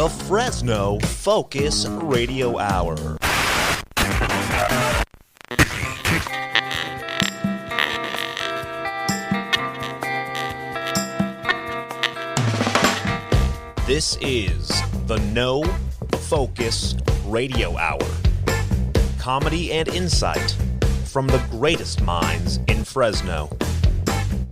the Fresno Focus Radio Hour. This is the No Focus Radio Hour. Comedy and insight from the greatest minds in Fresno.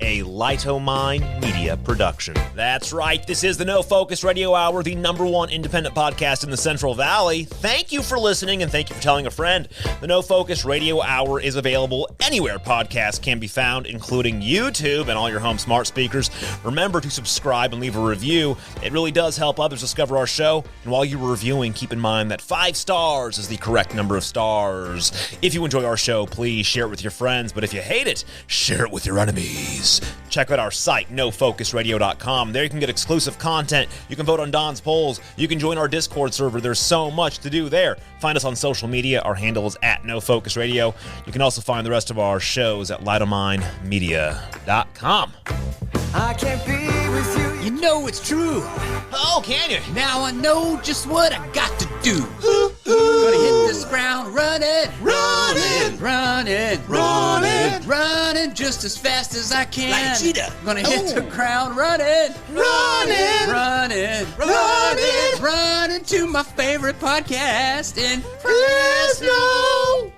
A Lightomine Media production. That's right, this is the No Focus Radio Hour, the #1 independent podcast in the Central Valley. Thank you for listening and thank you for telling a friend. The No Focus Radio Hour is available anywhere podcasts can be found, including YouTube and all your home smart speakers. Remember to subscribe and leave a review. It really does help others discover our show. And while you're reviewing, keep in mind that 5 stars is the correct number of stars. If you enjoy our show, please share it with your friends. But if you hate it, share it with your enemies. Check out our site, nofocusradio.com. There you can get exclusive content. You can vote on Don's polls. You can join our Discord server. There's so much to do there. Find us on social media. Our handle is @nofocusradio. You can also find the rest of our shows at lightominemedia.com. I can't be with you. You know it's true. Oh, can you? Now I know just what I got to do. Gonna hit this ground running, running just as fast as I can. Like a cheetah. Gonna hit the ground running to my favorite podcast in Fresno.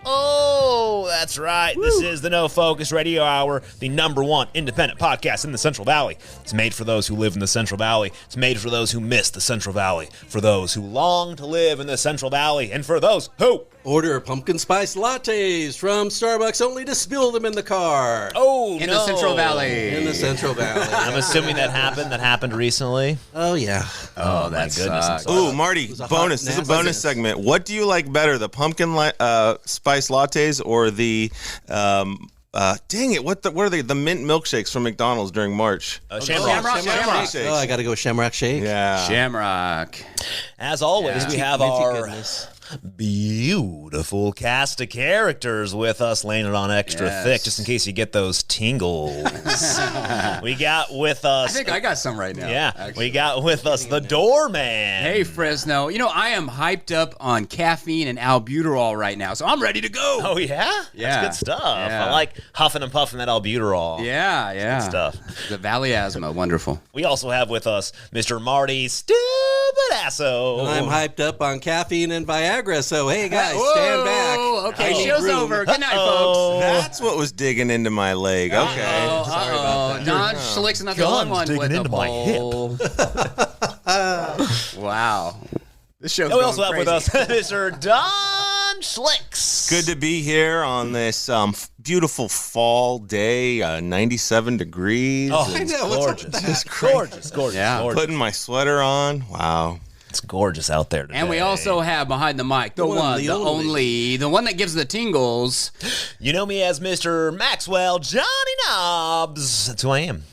Oh, that's right. Woo. This is the No Focus Radio Hour, the #1 independent podcast in the Central Valley. It's made for those who live in the Central Valley. It's made for those who miss the Central Valley, for those who long to live in the Central Valley, and for those who order pumpkin spice lattes from Starbucks only to spill them in the car. Oh, in the Central Valley. In the Central Valley. I'm assuming that happened recently. Oh, yeah. Oh, that goodness. Ooh, Marty, bonus. This is a bonus segment. What do you like better, the pumpkin spice lattes or the dang it, what are they? The mint milkshakes from McDonald's during March. Shamrock. Oh, I got to go Shamrock Shake. Yeah. Shamrock. As always, we have our beautiful cast of characters with us, laying it on extra thick, just in case you get those tingles. We got with us... I think I got some right now. Yeah, actually. We got with us the doorman. Hey, Fresno. You know, I am hyped up on caffeine and albuterol right now, so I'm ready to go. Oh, yeah? Yeah. That's good stuff. Yeah. I like huffing and puffing that albuterol. Yeah. Good stuff. The Valley Asthma, wonderful. We also have with us Mr. Marty Stupidasso. I'm hyped up on caffeine and Viagra, so hey, guys, stand back. Okay, show's over. Good night, folks. That's what was digging into my leg. Okay. Sorry about that. Don Schlick's not the only one with into a my pole. Wow. This show's We also have crazy. with us Mr. Don Schlicks. Good to be here on this beautiful fall day, 97 degrees. Oh, I it's know, what's up gorgeous. with that? It's gorgeous. Yeah. Gorgeous. Putting my sweater on. Wow. It's gorgeous out there today. And we also have behind the mic the one, the only, the one that gives the tingles. You know me as Mr. Maxwell Johnny Knobs. That's who I am.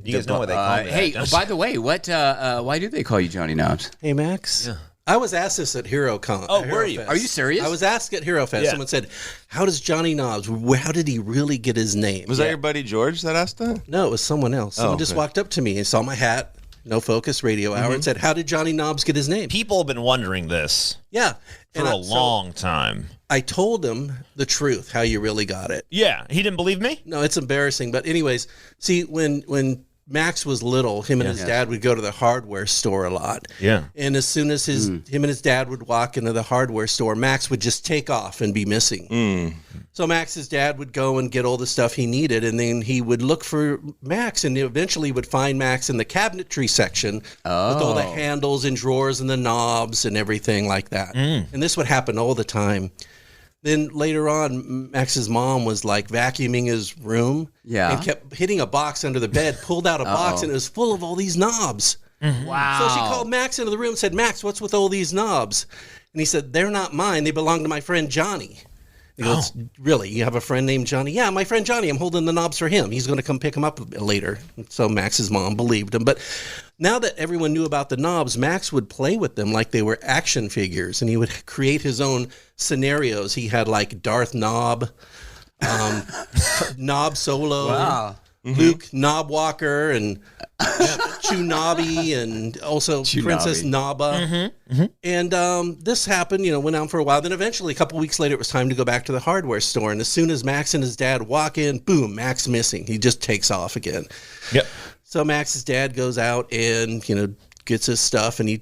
You guys know what they call me. Hey, that, by the way, what? Why do they call you Johnny Knobs? Hey, Max. Yeah. I was asked this at HeroCon. Oh, were you? Fest. Are you serious? I was asked at HeroFest. Yeah. Someone said, how does Johnny Knobs, how did he really get his name? Was that your buddy George that asked that? No, it was someone else. Someone just walked up to me and saw my hat, No Focus Radio Hour, and said, how did Johnny Knobs get his name? People have been wondering this Yeah. for a long time. I told him the truth, how you really got it. Yeah, he didn't believe me? No, it's embarrassing. But anyways, see, when Max was little, him and his dad would go to the hardware store a lot. Yeah. And as soon as him and his dad would walk into the hardware store, Max would just take off and be missing. So Max's dad would go and get all the stuff he needed, and then he would look for Max, and eventually would find Max in the cabinetry section with all the handles and drawers and the knobs and everything like that. And this would happen all the time. Then later on, Max's mom was like vacuuming his room and kept hitting a box under the bed, pulled out a box, and it was full of all these knobs. Wow. So she called Max into the room and said, Max, what's with all these knobs? And he said, they're not mine. They belong to my friend Johnny. He goes, really? You have a friend named Johnny? Yeah, my friend Johnny. I'm holding the knobs for him. He's going to come pick them up later. So Max's mom believed him. But now that everyone knew about the knobs, Max would play with them like they were action figures, and he would create his own scenarios. He had like Darth Knob, Knob Solo. Wow. Luke Knob Walker and Chew Nobby and also Princess Naba. And this happened, went on for a while. Then eventually, a couple weeks later, it was time to go back to the hardware store. And as soon as Max and his dad walk in, boom, Max missing. He just takes off again. Yep. So Max's dad goes out and, gets his stuff, and he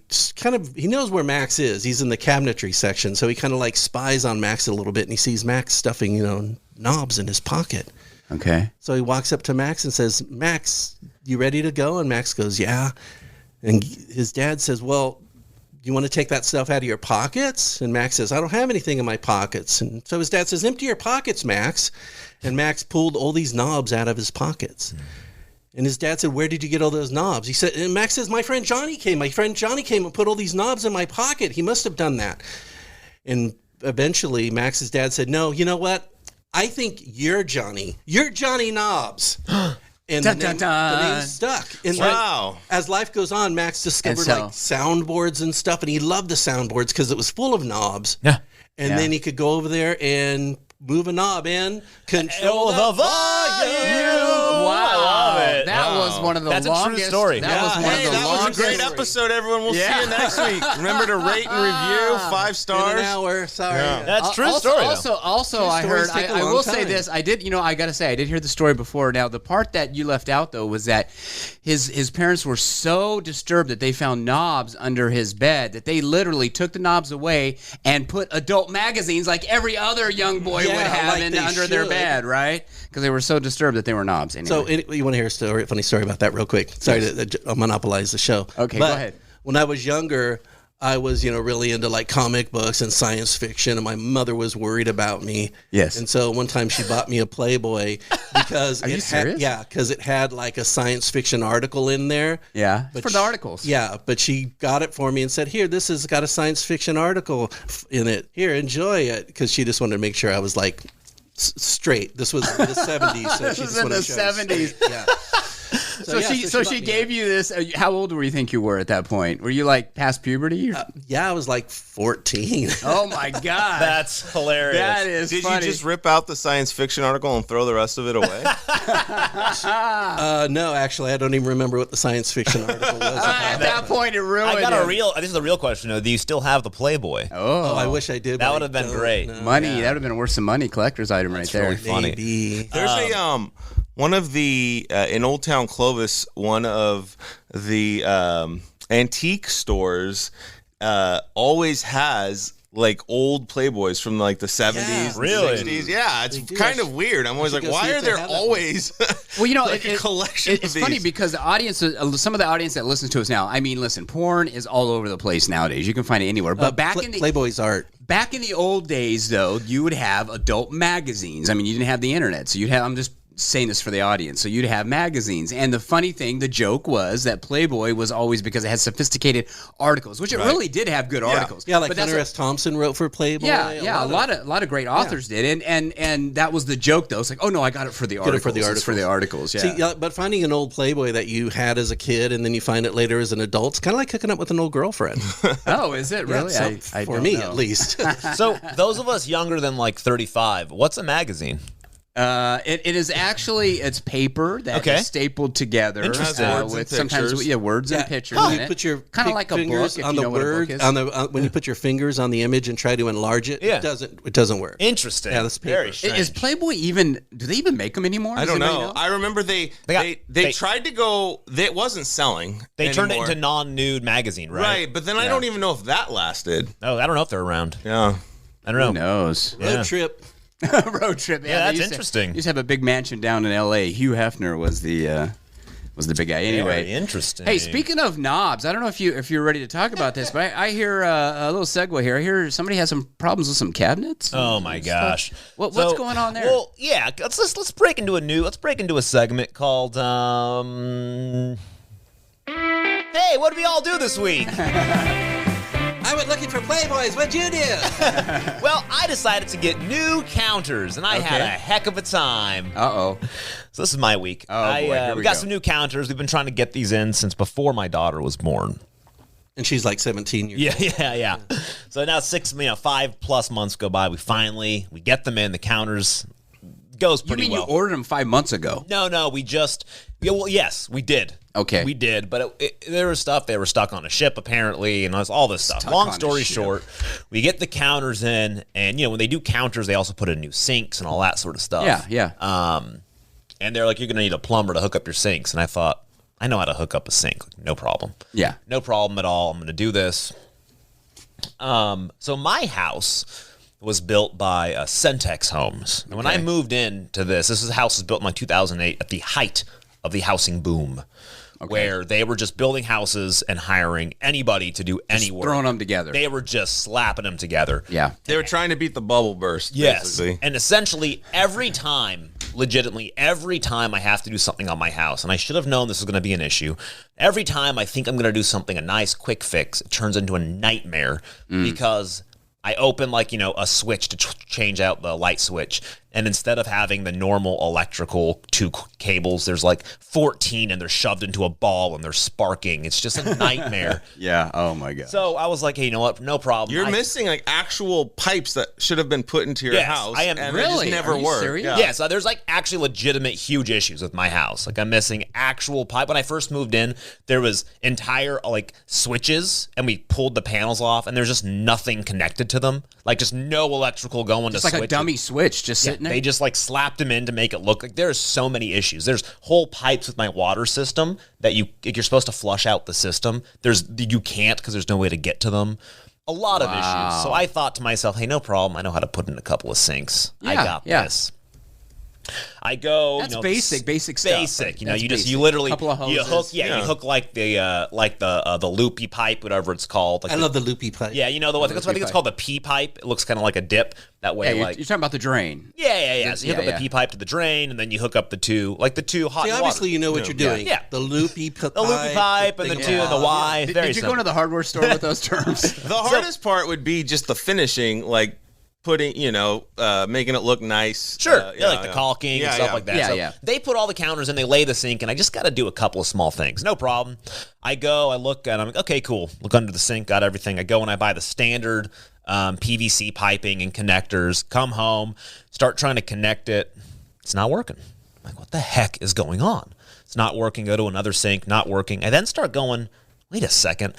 knows where Max is. He's in the cabinetry section. So he kind of like spies on Max a little bit, and he sees Max stuffing, knobs in his pocket. Okay. So he walks up to Max and says, Max, you ready to go? And Max goes, yeah. And his dad says, well, you want to take that stuff out of your pockets? And Max says, I don't have anything in my pockets. And so his dad says, empty your pockets, Max. And Max pulled all these knobs out of his pockets. And his dad said, where did you get all those knobs? He said, and Max says, my friend Johnny came and put all these knobs in my pocket. He must have done that. And eventually Max's dad said, no, you know what? I think you're Johnny. You're Johnny Knobs. And the name stuck. And wow. As life goes on, Max discovered like soundboards and stuff, and he loved the soundboards because it was full of knobs. Yeah. And then he could go over there and move a knob in, control the volume. Wow. I love it. That was one of the That's longest. a true story. That was one of the that longest. was a great episode, everyone. We'll see you next week. Remember to rate and review 5 stars. In an hour, sorry. Yeah. That's true story. Also, I heard. I will say this. I did. I got to say, I did hear the story before. Now, the part that you left out though was that his parents were so disturbed that they found knobs under his bed that they literally took the knobs away and put adult magazines like every other young boy would have under their bed, right? Because they were so disturbed that they were knobs. Anyway. So you want to hear a funny story about that real quick? Sorry to monopolize the show. Okay, but go ahead. When I was younger, I was, really into like comic books and science fiction, and my mother was worried about me. Yes. And so one time she bought me a Playboy because Are you serious? because it had like a science fiction article in there. Yeah, But for the articles. Yeah, but she got it for me and said, "Here, this has got a science fiction article in it. Here, enjoy it," because she just wanted to make sure I was like straight. This was in the 70s. So This was in the 70s. Yeah. So she gave you this. How old were you think you were at that point? Were you like past puberty? Yeah, I was like 14. Oh my god, That's hilarious. that is Did funny. you just rip out the science fiction article and throw the rest of it away? No, actually, I don't even remember what the science fiction article was. At that point, it ruined. I got this is a real question though. Do you still have the Playboy? Oh, I wish I did. That but would have I been don't great. know. money. That would have been worth some money. Collector's item right there. really funny. Maybe. There's a one of the in Old Town Clovis, one of the antique stores always has like old Playboys from like the 70s, really? and 60s. Yeah, it's do. kind of weird. I'm always like, go why see if are they there have that always Well, like a collection it's of funny these? because the audience, some of the audience that listens to us now, I mean, listen, porn is all over the place nowadays. You can find it anywhere. But back in the Playboy's art. back in the old days, though, you would have adult magazines. I mean, you didn't have the internet, so you'd have. I'm just saying this for the audience. So you'd have magazines, and the funny thing, the joke was that Playboy was always because it had sophisticated articles, which it really did have good articles. Yeah, like But Hunter S. Thompson wrote for Playboy. Yeah, a lot of great authors did, and that was the joke though. It's like, oh no, I got it for the articles. It's for the articles. Yeah. See, but finding an old Playboy that you had as a kid and then you find it later as an adult, it's kind of like hooking up with an old girlfriend. Oh, is it really? Yeah, I for don't me, know. at least. So those of us younger than like 35, what's a magazine? It is actually it's paper that is stapled together Interesting. with sometimes words and pictures You in it. put your kind of like a book fingers if on you the know what a word book is. on the when you put your fingers on the image and try to enlarge it. Yeah. It doesn't work. Interesting. Yeah, that's paper. Very strange. Is Playboy even? Do they even make them anymore? I Does don't anybody know. I remember they they- tried to go. It wasn't selling. They turned it anymore. into non-nude magazine, right? Right, but then I don't even know if that lasted. Oh, I don't know if they're around. Yeah. I don't know. Who knows? Yeah. Road trip. Road trip. Yeah, they that's used to- interesting. Used to have a big mansion down in L.A. Hugh Hefner was the big guy. Anyway, Very interesting. Hey, speaking of knobs, I don't know if you're ready to talk about this, but I hear a little segue here. I hear somebody has some problems with some cabinets. Oh my gosh! What's So, going on there? Well, yeah, let's break into a segment called Hey, what did we all do this week? I went looking for Playboys. What'd you do? Well, I decided to get new counters, and I had a Okay. heck of a time. Uh-oh. So this is my week. Oh, boy, here we we got go. some new counters. We've been trying to get these in since before my daughter was born. And she's like 17 years old. Yeah. So now 5+ months go by. We get them in. The counters, goes You pretty mean well. you ordered them 5 months ago? No, we just. Yeah, well, yes, we did. Okay. We did, but there was stuff. They were stuck on a ship, apparently, and all this stuff. Stuck Long on a story ship. short, we get the counters in, and, when they do counters, they also put in new sinks and all that sort of stuff. Yeah. And they're like, you're going to need a plumber to hook up your sinks. And I thought, I know how to hook up a sink. No problem. Yeah. No problem at all. I'm going to do this. So my house was built by Centex Homes. And when I moved into this house was built in like 2008 at the height of the housing boom, where they were just building houses and hiring anybody to do any work. Throwing them together. They were just slapping them together. Yeah. They were trying to beat the bubble burst. Yes. Basically. And essentially legitimately every time I have to do something on my house, and I should have known this was going to be an issue, every time I think I'm going to do something, a nice quick fix, it turns into a nightmare because I open a switch to change out the light switch, and instead of having the normal electrical 2 cables, there's like 14 and they're shoved into a ball and they're sparking. It's just a nightmare. Yeah. Oh my God. So I was like, hey, you know what? No problem. You're missing like actual pipes that should have been put into your house. I am and really? They just never Are you worked. serious? Yeah, so there's actually legitimate huge issues with my house. I'm missing actual pipe. When I first moved in, there was entire switches, and we pulled the panels off, and there's just nothing connected to them. Just no electrical going It's to like switch a dummy switch just sitting there. They just slapped them in to make it look like there's so many issues. There's whole pipes with my water system that you're supposed to flush out the system. You can't because there's no way to get to them. A lot of issues. So I thought to myself, hey, no problem. I know how to put in a couple of sinks. I got this. I go. That's basic stuff. Basic. That's You literally couple of hoses. you hook. Yeah, you hook the loopy pipe, whatever it's called. I love the loopy pipe. Yeah, I think it's called the P pipe. It looks kind of like a dip. That way, you're talking about the drain. Yeah. So you hook up the P pipe to the drain, and then you hook up the two hot See, obviously, water. you know what you're doing. Yeah. The loopy pipe. The loopy pipe and the two and the Y. Did you go into the hardware store with those terms? The hardest part would be just the finishing, putting, making it look nice. Sure. The caulking and stuff like that. Yeah. So they put all the counters and they lay the sink, and I just got to do a couple of small things. No problem. I go, I look, and I'm like, okay, cool. Look under the sink, got everything. I go and I buy the standard PVC piping and connectors, come home, start trying to connect it. It's not working. I'm like, what the heck is going on? It's not working. Go to another sink, not working. I then start going, wait a second.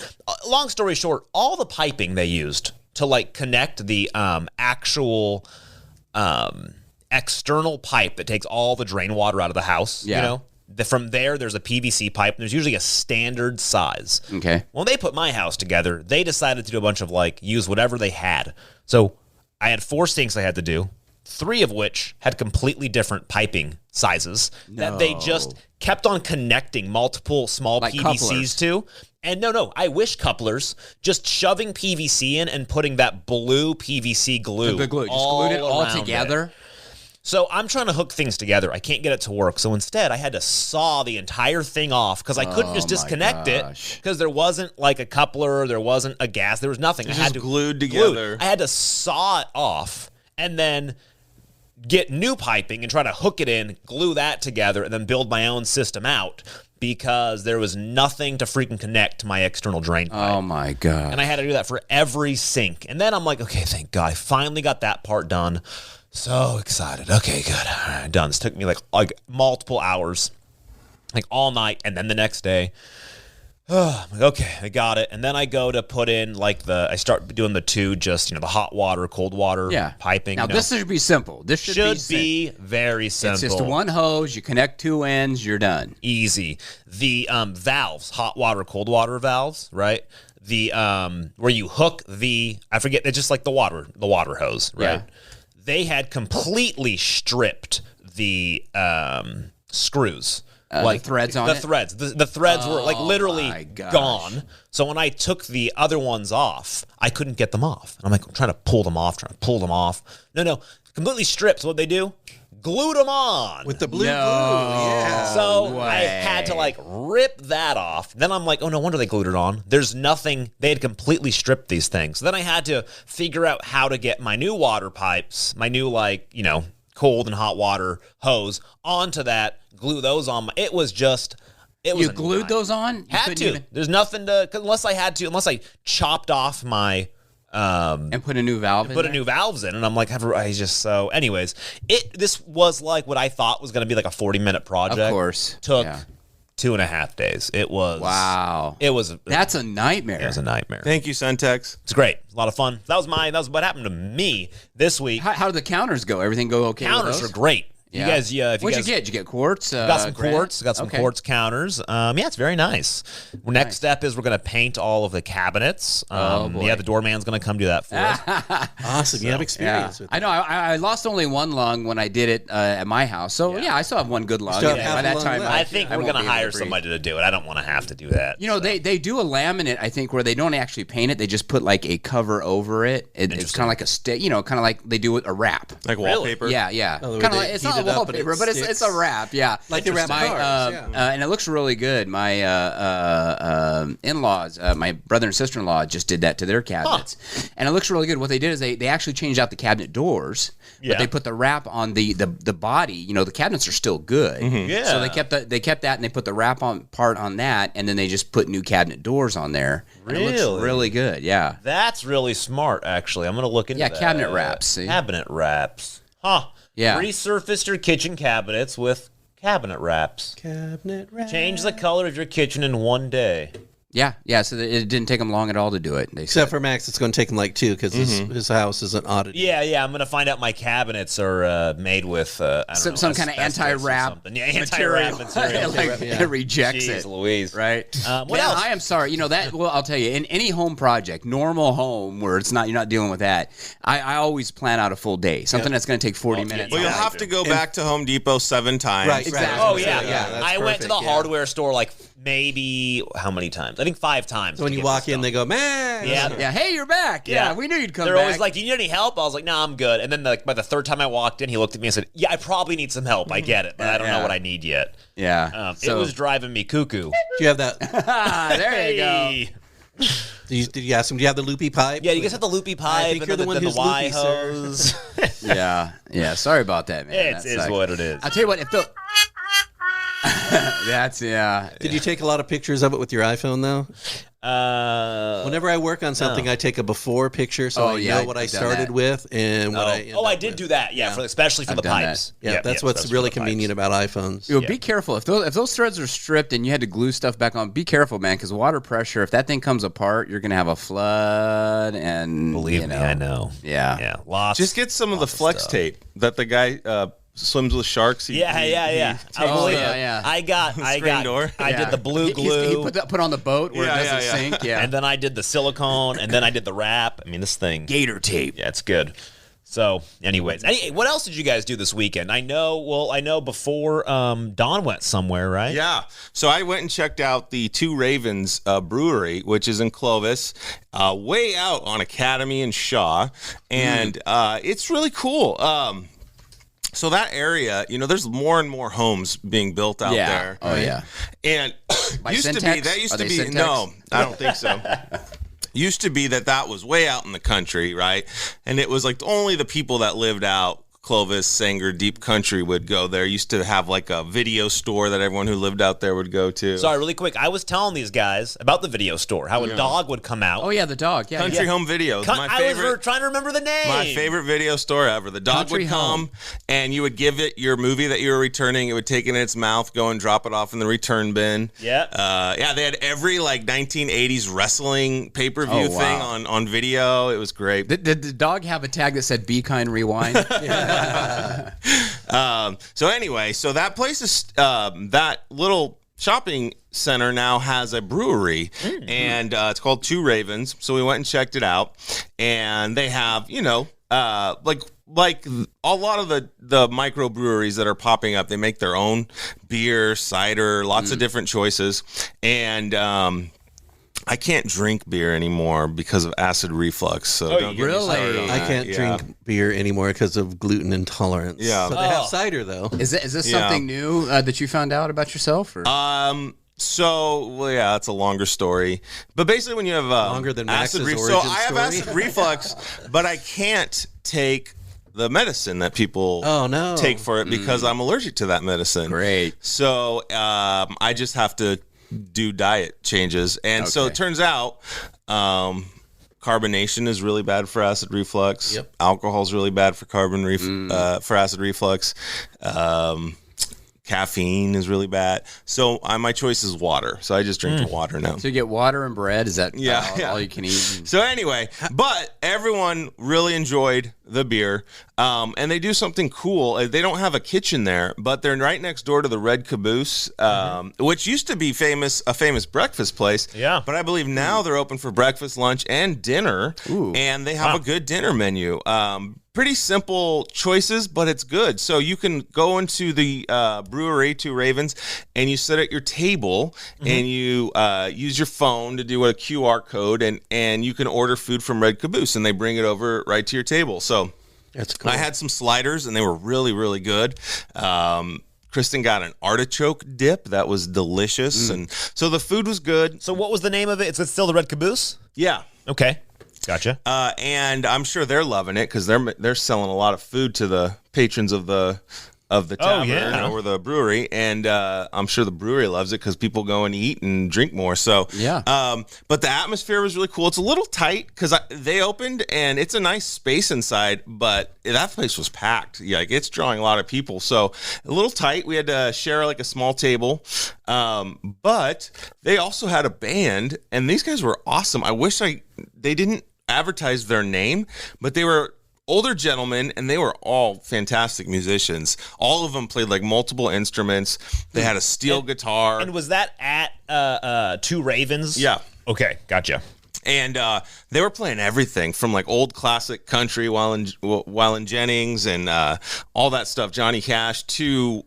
Long story short, all the piping they used to connect the actual external pipe that takes all the drain water out of the house. Yeah. From there's a PVC pipe, and there's usually a standard size. Okay. When they put my house together, they decided to do a bunch of use whatever they had. So I had 4 sinks I had to do, 3 of which had completely different piping sizes that they just kept on connecting multiple small PVCs couplers. to. And no, I wish couplers, just shoving PVC in and putting that blue PVC glue. The glue. Just glued it all around together. it. So I'm trying to hook things together. I can't get it to work. So instead, I had to saw the entire thing off because I couldn't just disconnect it because there wasn't a coupler, there wasn't a gas, there was nothing. I had to glued together. I had to saw it off and then get new piping and try to hook it in, glue that together, and then build my own system out because there was nothing to freaking connect to my external drain pipe. Oh my God. And I had to do that for every sink. And then I'm like, okay, thank God. I finally got that part done. So excited. Okay, good. All right, done. This took me like multiple hours, all night. And then the next day, I'm like, okay, I got it. And then I go to put in I start doing the 2, just, the hot water, cold water piping. Now, this should be simple. This should be very simple. It's just one hose. You connect 2 ends. You're done. Easy. The valves, hot water, cold water valves, right? The where you hook I forget, it's just like the water hose, right? Yeah. They had completely stripped the screws. The threads on the it? threads. The threads were literally gone. So when I took the other ones off, I couldn't get them off. And I'm trying to pull them off. No, completely stripped. So what'd they do? Glued them on. With the blue glue. Yeah. So I had to rip that off. Then I'm like, oh, no wonder they glued it on. There's nothing. They had completely stripped these things. So then I had to figure out how to get my new water pipes, my new cold and hot water hose onto that, glue those on. It was You glued those on? Had to. There's nothing to, unless I chopped off my and put a new valve in put there? a new valves in, and I'm like, anyways, this was like what I thought was going to be like a 40-minute project. Of course. Took 2.5 days. It was wow. That's a nightmare. It was a nightmare. Thank you, Centex. It's great. A lot of fun. That was what happened to me this week. How did the counters go? Everything go okay? Counters with are those? great. Yeah. You guys, What'd you get? Did you get quartz? Got some granite? quartz. Got some quartz counters. It's very nice. Next step is we're going to paint all of the cabinets. Boy. The doorman's going to come do that for us. Awesome. You have experience with I know. I lost only one lung when I did it at my house. So, I still have one good lung. still And have by that lung time, left. I think we're going to hire somebody to do it. I don't want to have to do that. You know, they do a laminate, I think, where they don't actually paint it. They just put like a cover over it. It's kind of like a stick, kind of like they do a wrap. Like wallpaper? Yeah. Oh, Kind of they like, it's heat not a it up and wallpaper, it but it's a wrap. Yeah. Like they wrap cars, and it looks really good. My in-laws, my brother and sister-in-law just did that to their cabinets. And it looks really good. What they did is they actually changed out the cabinet doors, but they put the wrap on the body. The cabinets are still good. Yeah. So they kept that and they put the wrap part on that, and then they just put new cabinet doors on there. And it looks really good. Yeah. That's really smart, actually. I'm going to look into that. Yeah, cabinet wraps. See? Cabinet wraps. Huh. Yeah. Resurfaced your kitchen cabinets with cabinet wraps. cabinet wrap. Change the color of your kitchen in 1 day. Yeah. So it didn't take them long at all to do it. Except for Max, it's going to take him like 2 because his house is an oddity. Yeah. I'm going to find out my cabinets are made with some kind of anti-wrap. Yeah, anti-wrap material. It rejects Jeez it. Louise. Right. What else? I am sorry. Well, I'll tell you, in any home project, normal home where you're not dealing with that, I always plan out a full day. Something that's going to take 40 minutes. Well, you'll have to go back to Home Depot 7 times. Right. Exactly. Oh, yeah. that's I went to the perfect, hardware store like maybe, how many times? I think 5 times. So when you walk in, they go, man. Yeah. Hey, you're back. Yeah, we knew you'd come They're back. always like, do you need any help? I was like, no, I'm good. And then by the 3rd time I walked in, he looked at me and said, yeah, I probably need some help. I get it, but I don't know what I need yet. Yeah. It was driving me cuckoo. Do you have that? There you go. Did you ask him, do you have the loopy pipe? Yeah, you guys have the loopy pipe think and you're then the one the who's Y loopy, sir. hose. Yeah. Sorry about that, man. It is what it is. I'll tell you what, if the Did you take a lot of pictures of it with your iPhone, though? Whenever I work on something, I take a before picture so I know what I started with and what I ended I up did with. do that, especially for the done pipes. Yeah, that's what's really convenient about iPhones. Be careful if those threads are stripped and you had to glue stuff back on. Be careful, man, because water pressure. If that thing comes apart, you're gonna have a flood. And Believe me, I know. Yeah. Lots. Just get some of the flex stuff. tape that the guy swims with sharks. Yeah. I believe it. yeah. I Screen door. did the blue glue. He put on the boat where it doesn't sink. Yeah. And then I did the silicone, and then I did the wrap. I mean, this thing. Gator tape. Yeah, it's good. So, anyways, what else did you guys do this weekend? I know before Don went somewhere, right? Yeah. So I went and checked out the Two Ravens brewery, which is in Clovis, way out on Academy and Shaw. And it's really cool. So that area, there's more and more homes being built out there. Oh, yeah. And used to be Syntax? no, I don't think so. Used to be that was way out in the country, right? And it was like only the people that lived out Clovis, Sanger, deep country would go there. Used to have like a video store that everyone who lived out there would go to. Sorry, really quick. I was telling these guys about the video store, how a dog would come out. Oh, yeah, the dog. Yeah. Country Home Videos. My I favorite. was trying to remember the name. My favorite video store ever. The dog Country would come Home. and you would give it your movie that you were returning. It would take it in its mouth, go and drop it off in the return bin. Yeah. They had every 1980s wrestling pay-per-view thing on video. It was great. Did the dog have a tag that said "Be Kind, Rewind"? So anyway, that place is that little shopping center now has a brewery, and it's called Two Ravens. So we went and checked it out, and they have like a lot of the microbreweries that are popping up. They make their own beer, cider, lots of different choices, and I can't drink beer anymore because of acid reflux. So don't get me started on I that. can't drink beer anymore because of gluten intolerance. Yeah. So they have cider, though. Is this something new that you found out about yourself? Or? That's a longer story. But basically, when you have Longer than Max's acid origin so I have story? acid reflux, but I can't take the medicine that people take for it because I'm allergic to that medicine. Great. So I just have to do diet changes, and so it turns out. carbonation is really bad for acid reflux. Yep. Alcohol is really bad for for acid reflux. Caffeine is really bad. So my choice is water. So I just drink water now. So you get water and bread. Is that all you can eat? So anyway, but everyone really enjoyed the beer. And they do something cool. They don't have a kitchen there, but they're right next door to the Red Caboose, which used to be a famous breakfast place. Yeah. But I believe now they're open for breakfast, lunch, and dinner. Ooh. And they have a good dinner menu. Pretty simple choices, but it's good. So you can go into the brewery, Two Ravens, and you sit at your table and you use your phone to do a QR code, and you can order food from Red Caboose, and they bring it over right to your table. So That's cool. I had some sliders, and they were really, really good. Kristen got an artichoke dip that was delicious, and so the food was good. So what was the name of it? Is it still the Red Caboose? Yeah. Okay. Gotcha. And I'm sure they're loving it because they're selling a lot of food to the patrons of the tavern or the brewery, and I'm sure the brewery loves it because people go and eat and drink more. So but the atmosphere was really cool. It's a little tight because they opened and it's a nice space inside, but that place was packed. Yeah, like it's drawing a lot of people, so a little tight. We had to share like a small table, but they also had a band, and these guys were awesome. I wish they didn't advertise their name, but they were older gentlemen, and they were all fantastic musicians. All of them played like multiple instruments. They had a steel guitar. And was that at Two Ravens? Yeah. Okay, gotcha. And they were playing everything from like old classic country, Waylon Jennings, and all that stuff, Johnny Cash, to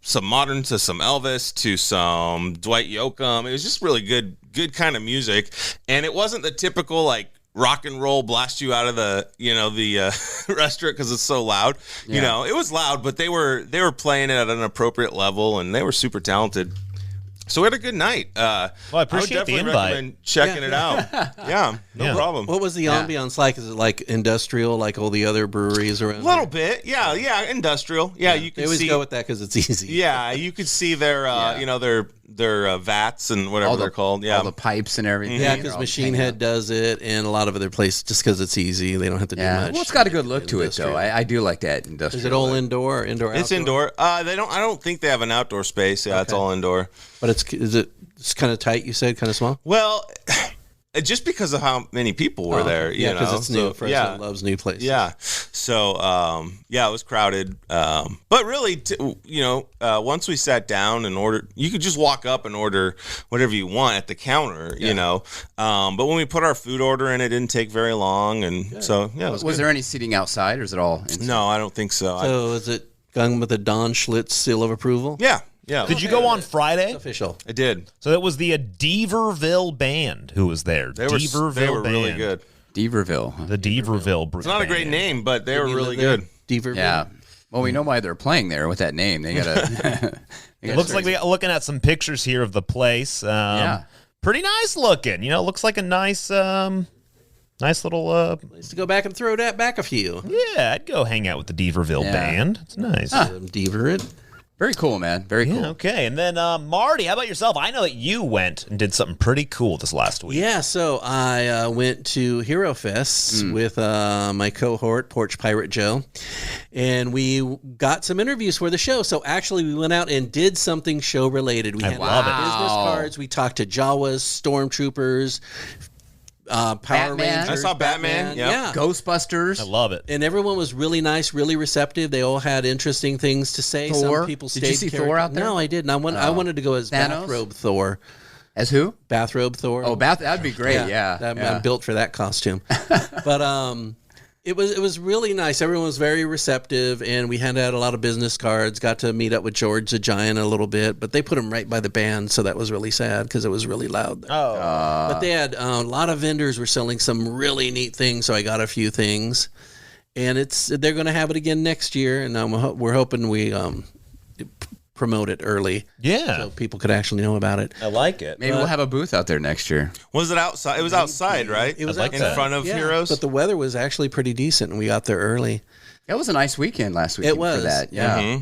some modern, to some Elvis, to some Dwight Yoakam. It was just really good kind of music, and it wasn't the typical like rock and roll blast you out of the restaurant because it's so loud. Yeah. It was loud, but they were playing it at an appropriate level, and they were super talented. So we had a good night. Well, I appreciate the invite. Recommend checking it out. Yeah, no problem. What was the ambiance like? Is it like industrial, like all the other breweries around? A little bit, yeah, industrial. Yeah, you can they always see. go with that because it's easy. Yeah, you could see their, their vats and whatever they're called. Yeah, all the pipes and everything. Yeah, because Machine Head does it, and a lot of other places just because it's easy. They don't have to do much. Well, it's got a good look to it, though. I do like that industrial. Is it all indoor? Indoor? It's indoor. I don't think they have an outdoor space. Yeah, it's all indoor. But it's kind of tight. You said kind of small. Well, just because of how many people were there. Yeah, because it's new. Fresno loves new places. Yeah. So, it was crowded. But really, once we sat down and ordered, you could just walk up and order whatever you want at the counter, But when we put our food order in, it didn't take very long. And so, yeah. Was there any seating outside, or is it all inside? No, I don't think so. So is it gone with the Don Schlitz seal of approval? Yeah. Yeah. Did you go on Friday? It's official. I did. So that was the Deaverville band who was there. They were really good. Deaverville. The Deaverville. It's not a great name, but they were really good. Deaverville. Yeah. Well, we know why they're playing there with that name. They gotta. It looks like we're looking at some pictures here of the place. Pretty nice looking. Looks like a nice little Place to go back and throw that back a few. Yeah, I'd go hang out with the Deaverville band. It's nice. Deaver it. Very cool, man. Very cool. Okay, and then Marty, how about yourself? I know that you went and did something pretty cool this last week. Yeah, so I went to Hero Fest with my cohort, Porch Pirate Joe, and we got some interviews for the show. So actually, we went out and did something show-related. We had love it. business cards. We talked to Jawas, Stormtroopers, Power Rangers. I saw Batman. Yeah. Ghostbusters. I love it. And everyone was really nice, really receptive. They all had interesting things to say. Thor? Some people stayed. Did you see Thor out there? No, I didn't. I wanted to go as Thanos? Bathrobe Thor. As who? Bathrobe Thor. Oh, that'd be great. Yeah. I'm built for that costume. But it was really nice. Everyone was very receptive, and we handed out a lot of business cards. Got to meet up with George the Giant a little bit, but they put him right by the band, so that was really sad because it was really loud there. But they had a lot of vendors were selling some really neat things, so I got a few things, and they're going to have it again next year, and we're hoping we promote it early. Yeah. So people could actually know about it. I like it. Maybe we'll have a booth out there next year. Was it outside? It was outside, right? It was like in that. front of Heroes. But the weather was actually pretty decent, and we got there early. That was a nice weekend last week. It was. For that. Yeah.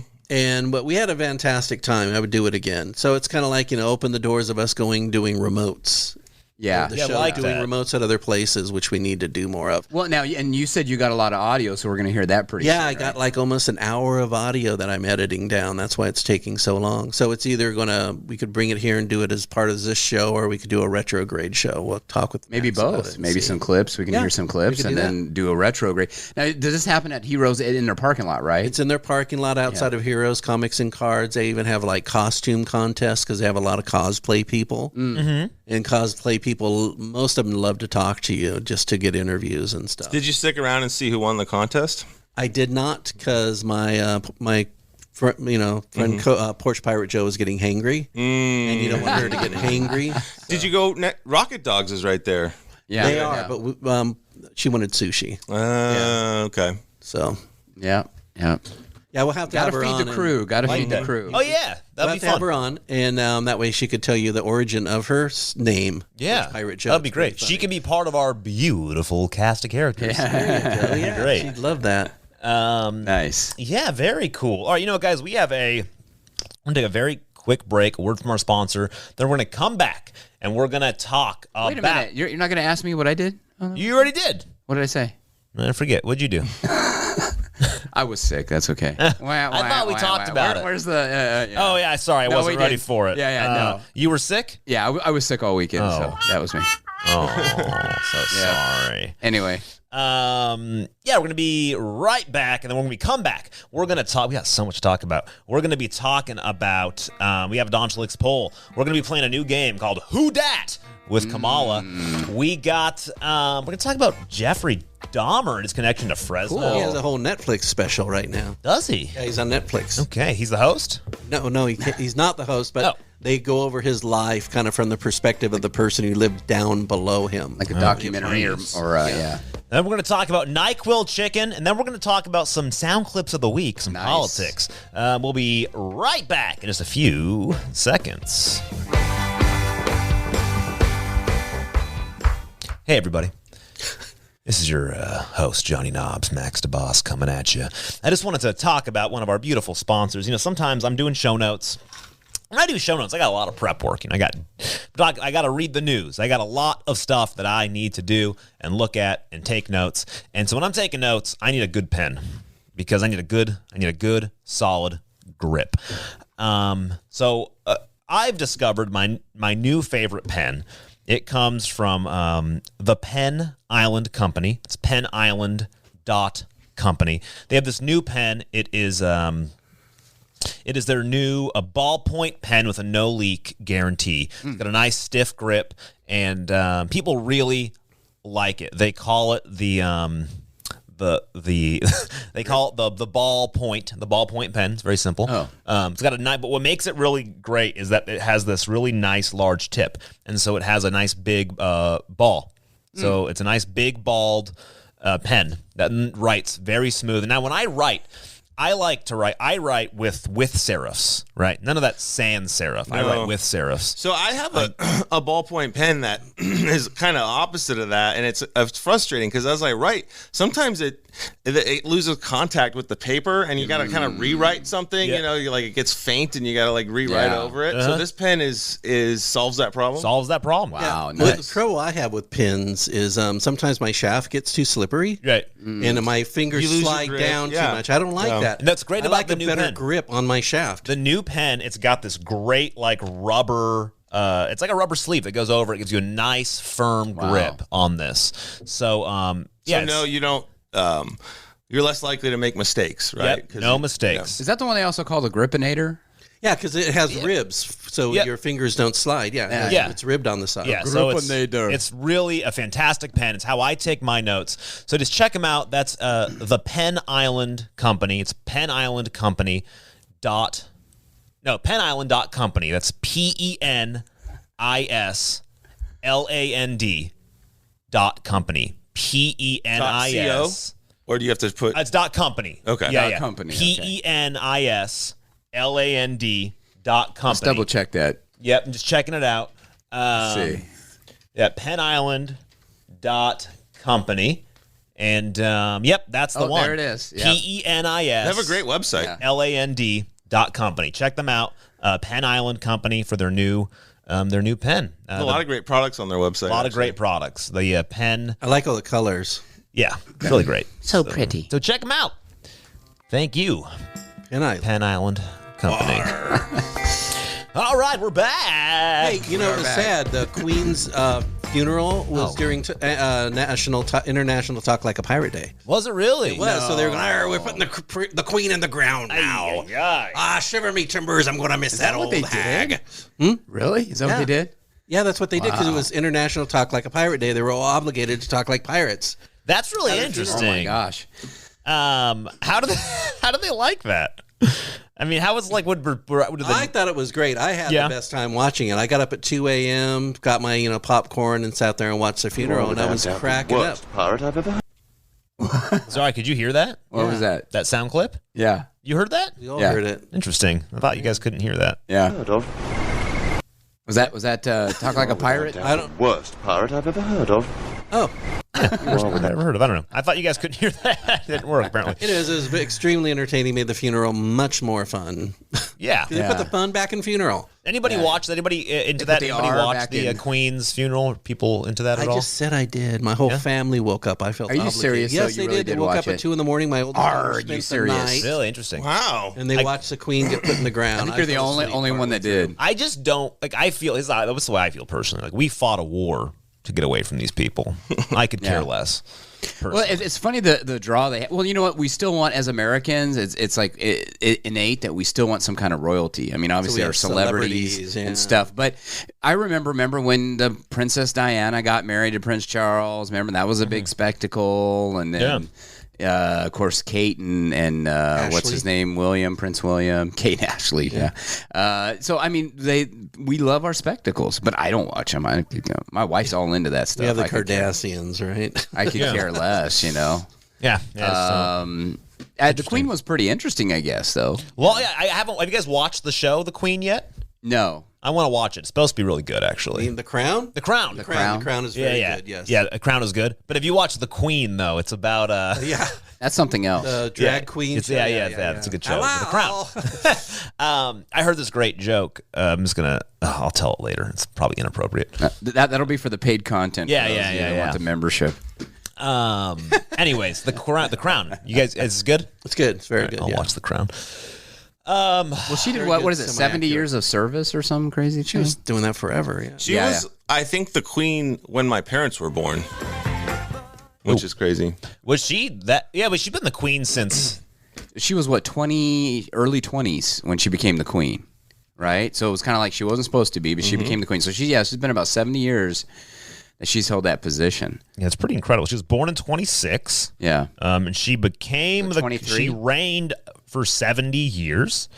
But we had a fantastic time. I would do it again. So it's kind of like, open the doors of us doing remotes. Yeah. The Yeah, show like doing that. remotes at other places, which we need to do more of. Well, now, and you said you got a lot of audio, so we're going to hear that pretty soon. Yeah, I got like almost an hour of audio that I'm editing down. That's why it's taking so long. So it's either we could bring it here and do it as part of this show, or we could do a retrograde show. We'll talk with Maybe Max about both. it and Maybe see. some clips. We can hear some clips we could and do then do a retrograde. Now, does this happen at Heroes in their parking lot, right? It's in their parking lot outside of Heroes, Comics and Cards. They even have like costume contests because they have a lot of cosplay people. Mm-hmm. And cosplay people, most of them love to talk to you just to get interviews and stuff. Did you stick around and see who won the contest? I did not because my friend Porch Pirate Joe was getting hangry, and you don't want her to get hangry. Did you go? Rocket Dogs is right there. Yeah. They are, but she wanted sushi. Okay. So Yeah. we'll have to Got have to her on. feed the crew. Got to feed the crew. Oh yeah, We'll that'd have be to have fun. her on, and that way she could tell you the origin of her name. Yeah, Porch Pirate Joe. that'd be It's pretty great. She funny. can be part of our beautiful cast of characters. There you go. Great. She'd love that. Nice. Yeah, very cool. All right, guys, we have I'm going to take a very quick break, a word from our sponsor. Then we're going to come back, and we're going to talk about... Wait a minute. You're not going to ask me what I did? You already did. What did I say? I forget. What'd you do? I was sick. That's okay. I thought we talked about it. Where's the... Oh, yeah, sorry. I No, wasn't we ready didn't. for it. Yeah, no. You were sick? Yeah, I was sick all weekend, so that was me. Oh, so sorry. Anyway. We're going to be right back, and then when we come back, we're going to talk. We got so much to talk about. We're going to be talking about, we have a Donchelix poll. We're going to be playing a new game called Who Dat with Kamala. We got, we're going to talk about Jeffrey Dahmer and his connection to Fresno. He has a whole Netflix special right now. Does he? Yeah, he's on Netflix. Okay, he's the host? No, he's not the host, but Oh. they go over his life kind of from the perspective of the person who lived down below him. Like a documentary or yeah. Then we're going to talk about NyQuil chicken, and then we're going to talk about some sound clips of the week, some Nice. politics. We'll be right back in just a few seconds. Hey, everybody. This is your host, Johnny Knobs, Max DeBoss, coming at you. I just wanted to talk about one of our beautiful sponsors. Sometimes I'm doing show notes. When I do show notes, I got a lot of prep work. I got to read the news. I got a lot of stuff that I need to do and look at and take notes. And so when I'm taking notes, I need a good pen because I need a good, solid grip. So I've discovered my new favorite pen. It comes from the Pen Island Company. It's penisland.company. They have this new pen. It is their new ballpoint pen with a no-leak guarantee. It's got a nice stiff grip, and people really like it. They call it the they call it the ballpoint pen. It's very simple. It's got a nice, but what makes it really great is that it has this really nice large tip, and so it has a nice big ball. So it's a nice big balled pen that writes very smooth. And now when I write, I write with serifs, right? None of that sans serif. I write with serifs. So I have a ballpoint pen that is kind of opposite of that, and it's frustrating because as I write, sometimes it loses contact with the paper, and you got to kind of rewrite something. Yeah. It gets faint, and you got to rewrite over it. So this pen solves that problem. Solves that problem. Wow, Well, nice. the trouble I have with pens is sometimes my shaft gets too slippery, Right. and my fingers You lose your slide grip. down Yeah. too much. I don't like Yeah. that. And that's great I about like the a new better pen. grip on my shaft. The new pen, it's got this great rubber. It's like a rubber sleeve that goes over. It gives you a nice firm grip on this. So So no, you don't. You're less likely to make mistakes, right? Yep, no mistakes. Is that the one they also call the Gripinator? Yeah, because it has ribs, so Yep. your fingers don't slide. Yeah, Yeah. it's ribbed on the side. Yeah, so Gripinator. it's really a fantastic pen. It's how I take my notes. So just check them out. That's the Pen Island Company. It's penisland.company. Penisland.company. That's penisland.company. PENIS. Or do you have to put? It's .company. Okay. Yeah. .company, okay. PENISLAND.company. Let's double check that. Yep, I'm just checking it out. See. Yeah, penisland.company. And, that's the one. there it is. Yep. PENIS. They have a great website. LAND.company. Check them out. Pen Island Company for their new their new pen. A lot of great products on their website. A lot of great products. The pen. I like all the colors. Yeah, really great. So pretty. So check them out. Thank you, Penn Island Company. All right, we're back. Hey, you know, it was sad. The Queen's funeral was during International Talk Like a Pirate Day. Was it really? It was. So they were going, we're putting the Queen in the ground now. Shiver me timbers. I'm going to miss that old hag. Really? Is that what they did? Yeah, that's what they did because it was International Talk Like a Pirate Day. They were all obligated to talk like pirates. That's really interesting. Oh my gosh. How do they like that? I mean, how was like I thought it was great. I had the best time watching it. I got up at 2 a.m., got my popcorn, and sat there and watched the funeral, and I was cracking up. Pirate I've ever had. Sorry, could you hear that? What was that? That sound clip? Yeah. You heard that? We all heard it. Interesting. I thought you guys couldn't hear that. Yeah. Was that Talk Like a Pirate? Worst pirate I've ever heard of. Oh. I've never heard of. I don't know. I thought you guys couldn't hear that. It didn't work, apparently. It was extremely entertaining. Made the funeral much more fun. Yeah. They put the fun back in funeral. Anybody watch? Anybody into that? Anybody watch the Queen's funeral? People into that at all? I just said I did. My whole family woke up. I felt obligated. Are you serious? Yes, they did. They woke up at 2 a.m. My oldest daughter spent the night. Really interesting. Wow. And they watched the Queen get put in the ground. I think you're the only one that did. I just don't I feel that's the way I feel personally. Like we fought a war to get away from these people. I could care less. Personally. Well, it's funny the draw they have. Well, you know what? We still want, as Americans, it's like innate that we still want some kind of royalty. I mean, obviously our celebrities and stuff. But I remember when the Princess Diana got married to Prince Charles. Remember, that was a big spectacle. And then, of course, Kate and what's his name? Prince William. Kate Ashley, so, I mean, we love our spectacles, but I don't watch them. My wife's all into that stuff. We have the Kardashians, right? I could care less, Yeah. The Queen was pretty interesting, I guess, though. Well, yeah, I haven't. Have you guys watched the show, The Queen, yet? No. I want to watch it. It's supposed to be really good, actually. The Crown? The Crown. The Crown is very good, yes. Yeah, The Crown is good. But if you watch The Queen, though, it's about... That's something else. The drag queen. It's a good show. The Crown. I heard this great joke. I'm just going to... I'll tell it later. It's probably inappropriate. That'll be for the paid content. Yeah. Want the membership. Anyways, The Crown. You guys, it's good? It's good. It's very good. I'll watch The Crown. Well, she did what is it? 70 years of service or some crazy thing? She was doing that forever. Yeah. She was, I think, the Queen when my parents were born, which is crazy. Was she that? Yeah, but she's been the Queen since. She was what, early 20s when she became the Queen, right? So it was kind of like she wasn't supposed to be, but she became the Queen. So she's been about 70 years that she's held that position. Yeah, it's pretty incredible. She was born in 26. Yeah. And she became she reigned for 70 years.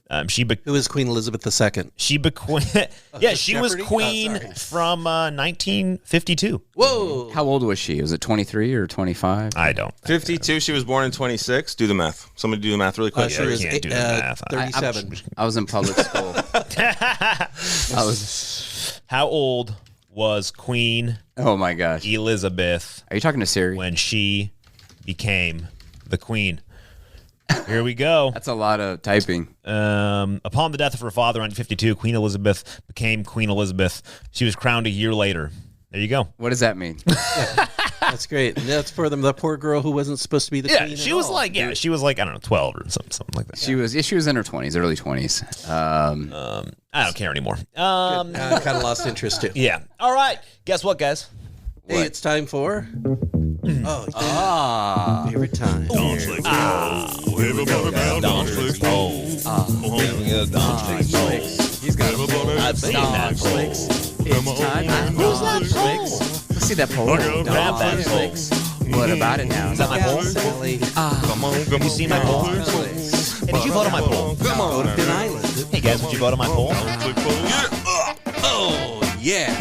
Who is Queen Elizabeth II? She was queen from 1952. Whoa! How old was she? Was it 23 or 25? I don't. 52. She was born in 26. Do the math. Somebody do the math really quick. She was can't do the math. 37. I was in public school. How old was Queen? Oh my gosh! Elizabeth. Are you talking to Siri? When she became the Queen. Here we go. That's a lot of typing. Upon the death of her father in 1952, Queen Elizabeth became Queen Elizabeth. She was crowned a year later. There you go. What does that mean? That's great. That's for the poor girl who wasn't supposed to be the queen. She was like I don't know, 12 or something like that. She was in her 20s, early 20s. I don't care anymore. I kind of lost interest too. Yeah. All right. Guess what, guys? Hey, it's time for. Favorite time. He's got I've seen that poll. It's time. Who's that poll? Let's see that poll. Grab that poll. What about it now? Is that my poll? Sally. Have you seen my poll? Hey, did you vote on my poll? Come on, Finn Island. Hey, guys, did you vote on my poll? Oh, yeah.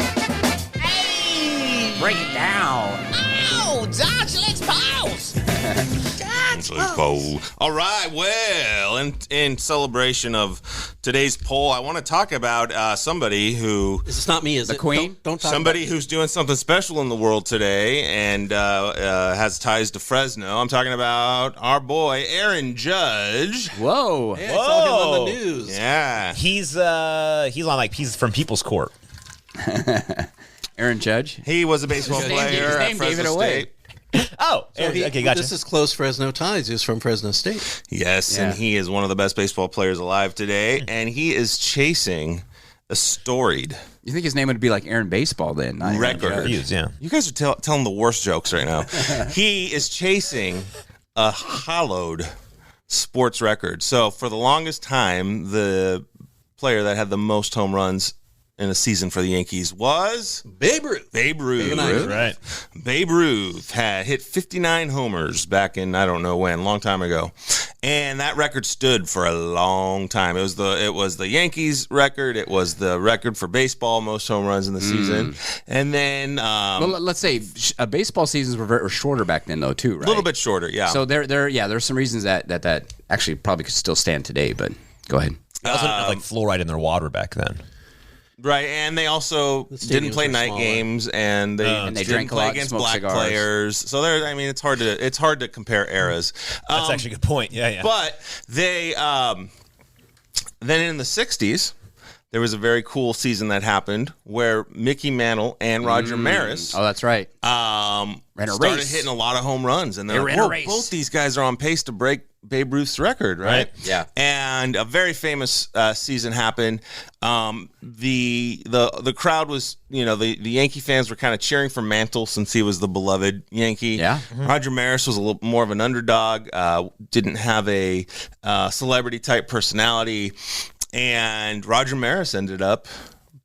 Break it down. Oh, Dodge, let's pause. Bowl. All right, well, in celebration of today's poll, I want to talk about somebody who... It's not me, is the it? Queen? Don't talk somebody about who's doing something special in the world today and has ties to Fresno. I'm talking about our boy, Aaron Judge. Whoa. Yeah, I saw him on the news. Yeah. He's he's from People's Court. Aaron Judge? He was a baseball player his at name gave Fresno it away. State. Oh, okay, gotcha. This is close Fresno ties. He was from Fresno State. Yes, Yeah. and he is one of the best baseball players alive today, and he is chasing a storied You think his name would be like Aaron Baseball then? Not Aaron record. Judge. He is, yeah. You guys are telling the worst jokes right now. He is chasing a hollowed sports record. So for the longest time, the player that had the most home runs in a season for the Yankees was Babe Ruth. Babe Ruth. Right. Babe Ruth had hit 59 homers back in I don't know when, long time ago, and that record stood for a long time. It was the Yankees record. It was the record for baseball, most home runs in the season, and then Well, let's say baseball seasons were shorter back then, though, too, right? a little bit shorter. Yeah. So there's some reasons that actually probably could still stand today. But go ahead. They also didn't have like fluoride in their water back then. Right, and they also didn't play were night smaller. games, and they they didn't drank a play lot, against smoked black cigars. players. So it's hard to compare eras. That's actually a good point. Yeah. But they then in the 60s, there was a very cool season that happened where Mickey Mantle and Roger Maris Oh, that's right. started race. hitting a lot of home runs, and They were in a race. both these guys are on pace to break Babe Ruth's record, right? Yeah. And a very famous season happened. The crowd was, the Yankee fans were kind of cheering for Mantle since he was the beloved Yankee. Yeah. Roger Maris was a little more of an underdog, didn't have a celebrity type personality, and Roger Maris ended up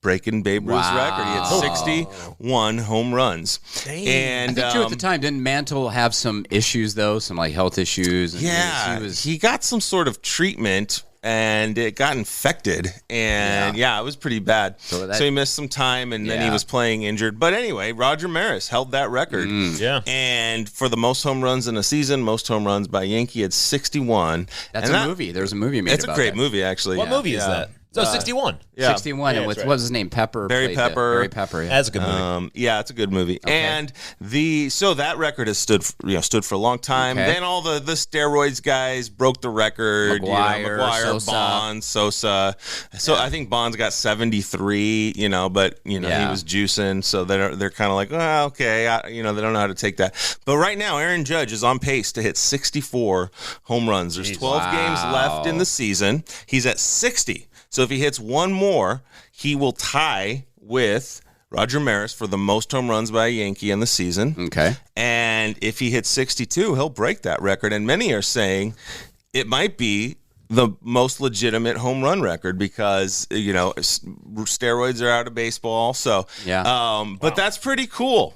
breaking Babe Ruth's record. He had 61 home runs. And I think too at the time, didn't Mantle have some issues though, some like health issues? And yeah, he got some sort of treatment and it got infected, and it was pretty bad. So he missed some time, and then he was playing injured. But anyway, Roger Maris held that record. Yeah. And for the most home runs in a season, most home runs by Yankee at 61. That's a movie. There's a movie made It's a about great that. movie, actually. What movie is that? So 61. Yeah. 61, Yeah, and with that's right. what was his name? Pepper. Barry played Pepper. Barry Pepper. Yeah. That's a good movie. Yeah, it's a good movie. And so that record has stood for a long time. Okay. Then all the steroids guys broke the record. McGuire, McGuire, Sosa. Bonds, Sosa. So I think Bonds got 73. But he was juicing. So they're kind of like, well, okay, they don't know how to take that. But right now, Aaron Judge is on pace to hit 64 home runs. There's 12 games left in the season. He's at 60. So if he hits one more, he will tie with Roger Maris for the most home runs by a Yankee in the season. Okay. And if he hits 62, he'll break that record. And many are saying it might be the most legitimate home run record because, steroids are out of baseball. So, but that's pretty cool.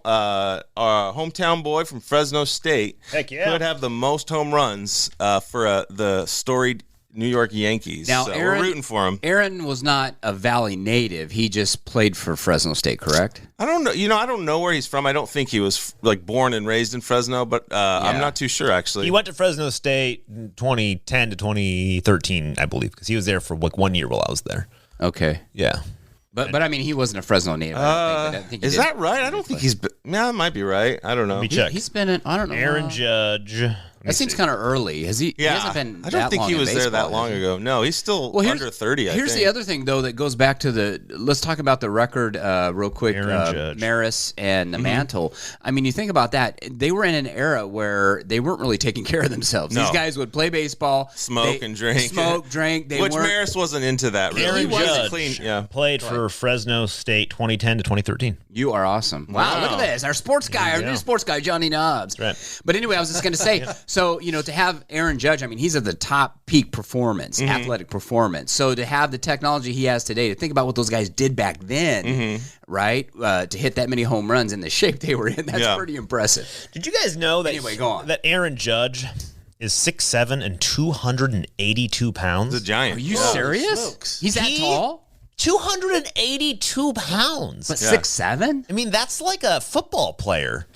Our hometown boy from Fresno State could have the most home runs for the storied New York Yankees. Now, so Aaron, we're rooting for him. Aaron was not a Valley native. He just played for Fresno State, correct? I don't know. I don't know where he's from. I don't think he was born and raised in Fresno, but I'm not too sure actually. He went to Fresno State 2010 to 2013, I believe, because he was there for 1 year while I was there. Okay. Yeah. But I mean, he wasn't a Fresno native. I think Is that right? I don't think he's. That might be right. I don't know. Let me check. He's been in. I don't know. Aaron Judge. That seems kind of early. Has he? Yeah, He hasn't been. I don't that think long he in was there baseball, that long has he? ago. No, he's still under 30. Here's the other thing, though, that goes back to let's talk about the record real quick. Aaron Judge. Maris and the Mantle. I mean, you think about that. They were in an era where they weren't really taking care of themselves. No. These guys would play baseball, Smoke and drink. Smoke, drink. They Which weren't. Maris wasn't into that. Really. Aaron He wasn't Judge clean. played for Fresno State 2010 to 2013. You are awesome. Wow, look at this. Our sports guy, our new sports guy, Johnny Knobs. That's right. But anyway, I was just going to say, so, to have Aaron Judge, I mean, he's at the top peak performance, athletic performance. So to have the technology he has today, to think about what those guys did back then, right, to hit that many home runs in the shape they were in, that's pretty impressive. Did you guys know that, Anyway, go on. that Aaron Judge is 6'7" and 282 pounds? He's a giant. Are you serious? smokes. He's that tall? 282 pounds. But 6'7"? I mean, that's like a football player.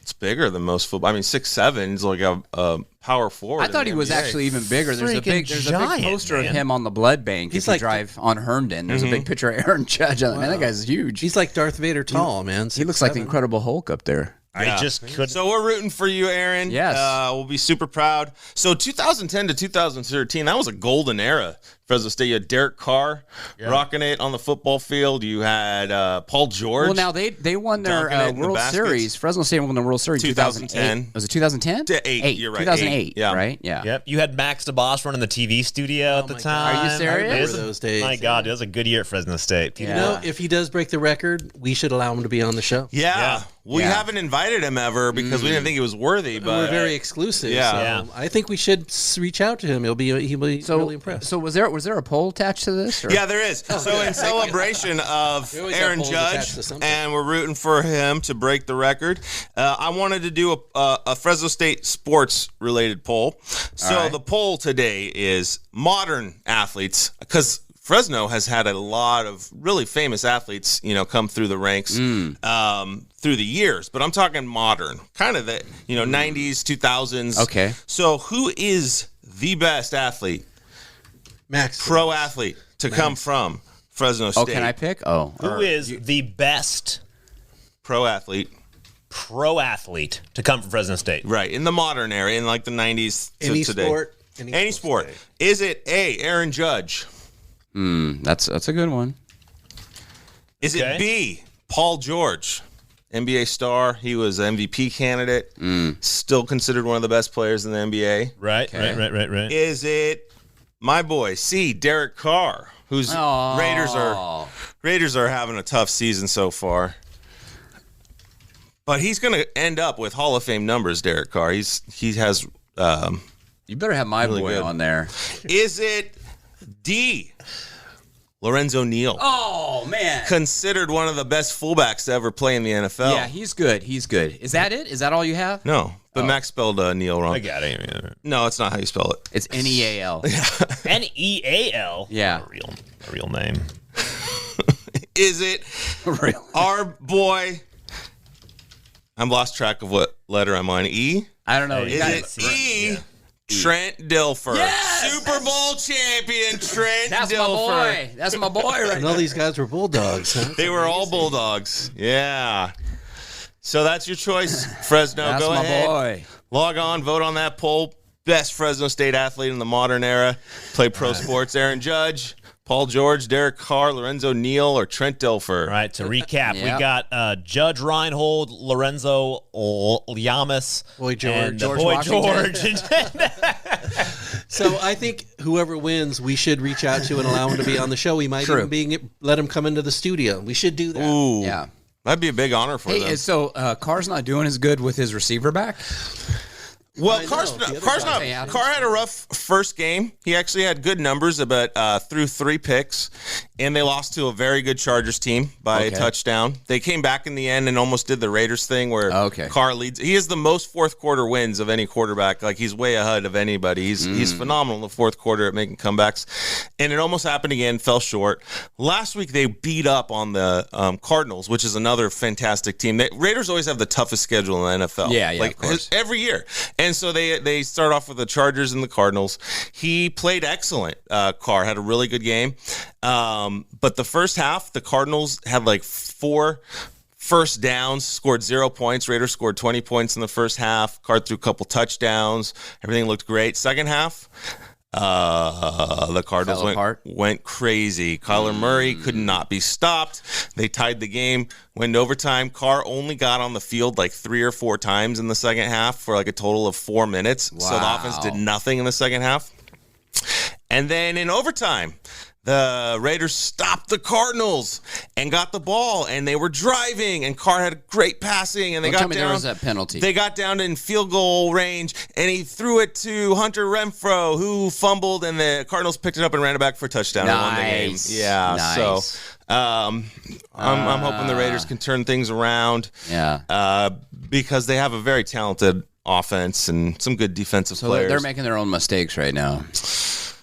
it's bigger than most football. I mean, 6'7" is like a power forward. I thought he was actually even bigger. There's a big poster of him on the blood bank. He's if you drive on Herndon. There's a big picture of Aaron Judge. Man, that guy's huge. He's like Darth Vader tall, man. He looks like the Incredible Hulk up there. I just couldn't. So we're rooting for you, Aaron. Yes. We'll be super proud. So 2010 to 2013, that was a golden era. Fresno State, you had Derek Carr rocking it on the football field. You had Paul George. Well, now they won their World Series. Fresno State won the World Series 2010. Was it 2010? 8. You're right. 2008. Yeah. Right. Yeah. Yep. You had Max DeBoss running the TV studio at the time. Are you serious? I remember those days. My God, it was a good year at Fresno State. You know, if he does break the record, we should allow him to be on the show. Yeah. We haven't invited him ever because we didn't think he was worthy. But we're very exclusive. Yeah. So I think we should reach out to him. He'll be really impressed. So was there a poll attached to this? Or? Yeah, there is. So in celebration of Aaron Judge, and we're rooting for him to break the record, I wanted to do a Fresno State sports-related poll. So the poll today is modern athletes, because Fresno has had a lot of really famous athletes, come through the ranks through the years. But I'm talking modern, kind of the 90s, 2000s. Okay. So who is the best athlete? Max. Pro athlete to come from Fresno State. Oh, can I pick? Oh. Who is the best pro athlete to come from Fresno State? Right, in the modern era, in like the 90s to Any today. sport. Any sport. Is it A, Aaron Judge? That's a good one. Is it B, Paul George? NBA star. He was MVP candidate. Still considered one of the best players in the NBA. Right. Is it my boy C, Derek Carr, whose Raiders are having a tough season so far. But he's going to end up with Hall of Fame numbers, Derek Carr. He has You better have my really boy good on there. Is it D, Lorenzo Neal? Oh, man. Considered one of the best fullbacks to ever play in the NFL. Yeah, he's good. Is that it? Is that all you have? No, but Max spelled Neal wrong. I got it. No, it's not how you spell it. It's Neal. Neal. Yeah. A real name. Is it our boy? I'm lost track of what letter I'm on. E? I don't know. Is it E? Yeah. Trent Dilfer. Yes! Super Bowl champion Trent That's Dilfer. my boy. That's my boy right And all these guys were Bulldogs, huh? They were all Bulldogs. Yeah. So that's your choice, Fresno. That's Go my ahead. boy. Log on, vote on that poll. Best Fresno State athlete in the modern era. Play pro sports. Aaron Judge, Paul George, Derek Carr, Lorenzo Neal, or Trent Dilfer. All right, to recap, Yeah. we got Judge Reinhold, Lorenzo Llamas, Boy George. and George Boy Washington. George. So I think whoever wins, we should reach out to and allow him to be on the show. We might even let him come into the studio. We should do that. Ooh. Yeah. That'd be a big honor for them. Hey, so Carr's not doing as good with his receiver back? Well, Carr had a rough first game. He actually had good numbers, but threw 3 picks, and they lost to a very good Chargers team by a touchdown. They came back in the end and almost did the Raiders thing where Carr leads. He has the most fourth quarter wins of any quarterback. Like, he's way ahead of anybody. He's phenomenal in the fourth quarter at making comebacks, and it almost happened again, fell short. Last week they beat up on the Cardinals, which is another fantastic team. Raiders always have the toughest schedule in the NFL. Yeah, like, of course. every year. And so they start off with the Chargers and the Cardinals. He played excellent. Carr had a really good game. But the first half, the Cardinals had like 4 first downs, scored 0 points. Raiders scored 20 points in the first half. Carr threw a couple touchdowns. Everything looked great. Second half, the Cardinals went crazy. Kyler Murray could not be stopped. They tied the game, went into overtime. Carr only got on the field like 3 or 4 times in the second half for like a total of 4 minutes. Wow. So the offense did nothing in the second half. And then in overtime, the Raiders stopped the Cardinals and got the ball, and they were driving, and Carr had great passing, and they got down. There was that penalty. They got down in field goal range, and he threw it to Hunter Renfrow, who fumbled, and the Cardinals picked it up and ran it back for a touchdown and won the game. Yeah, nice. So I'm hoping the Raiders can turn things around. Yeah, because they have a very talented offense and some good defensive players. They're making their own mistakes right now.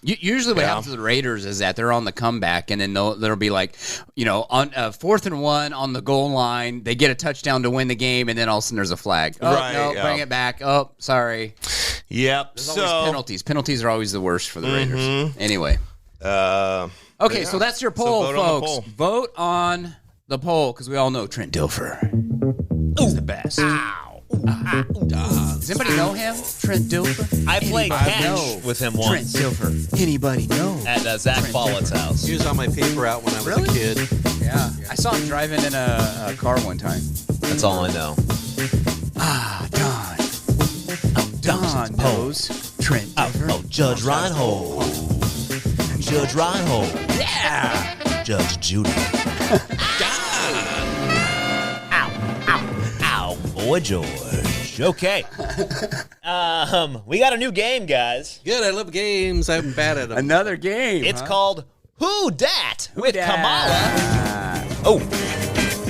Usually what happens with the Raiders is that they're on the comeback, and then there'll be like, on 4th and 1 on the goal line, they get a touchdown to win the game, and then all of a sudden there's a flag. Oh, Right, no, bring it back. Oh, sorry. Yep. There's always penalties. Penalties are always the worst for the Raiders. Anyway. Okay, so that's your poll, folks. Vote on the poll, because we all know Trent Dilfer is the best. Ow. Does anybody know him? Trent Dilfer? I played catch with him once. Trent Dilfer. Anybody know? At Zach Follett's house. He was on my paper out when I was a kid. Yeah. I saw him driving in a car one time. That's all I know. Don knows Trent Dilfer. Oh, Judge Reinhold. Judge Reinhold. Yeah. Judge Judy. Ow, boy George. Okay. We got a new game, guys. Good, I love games. I'm bad at them. Another game. It's called Who Dat with Kamala. Oh.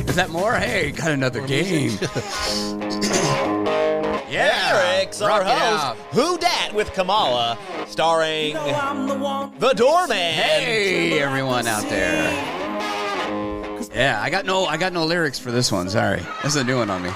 Is that more? Hey, got another game. Eric's our host. Who Dat with Kamala, starring the Doorman. Hey, everyone out there. Yeah, I got no lyrics for this one. Sorry, this is a new one on me.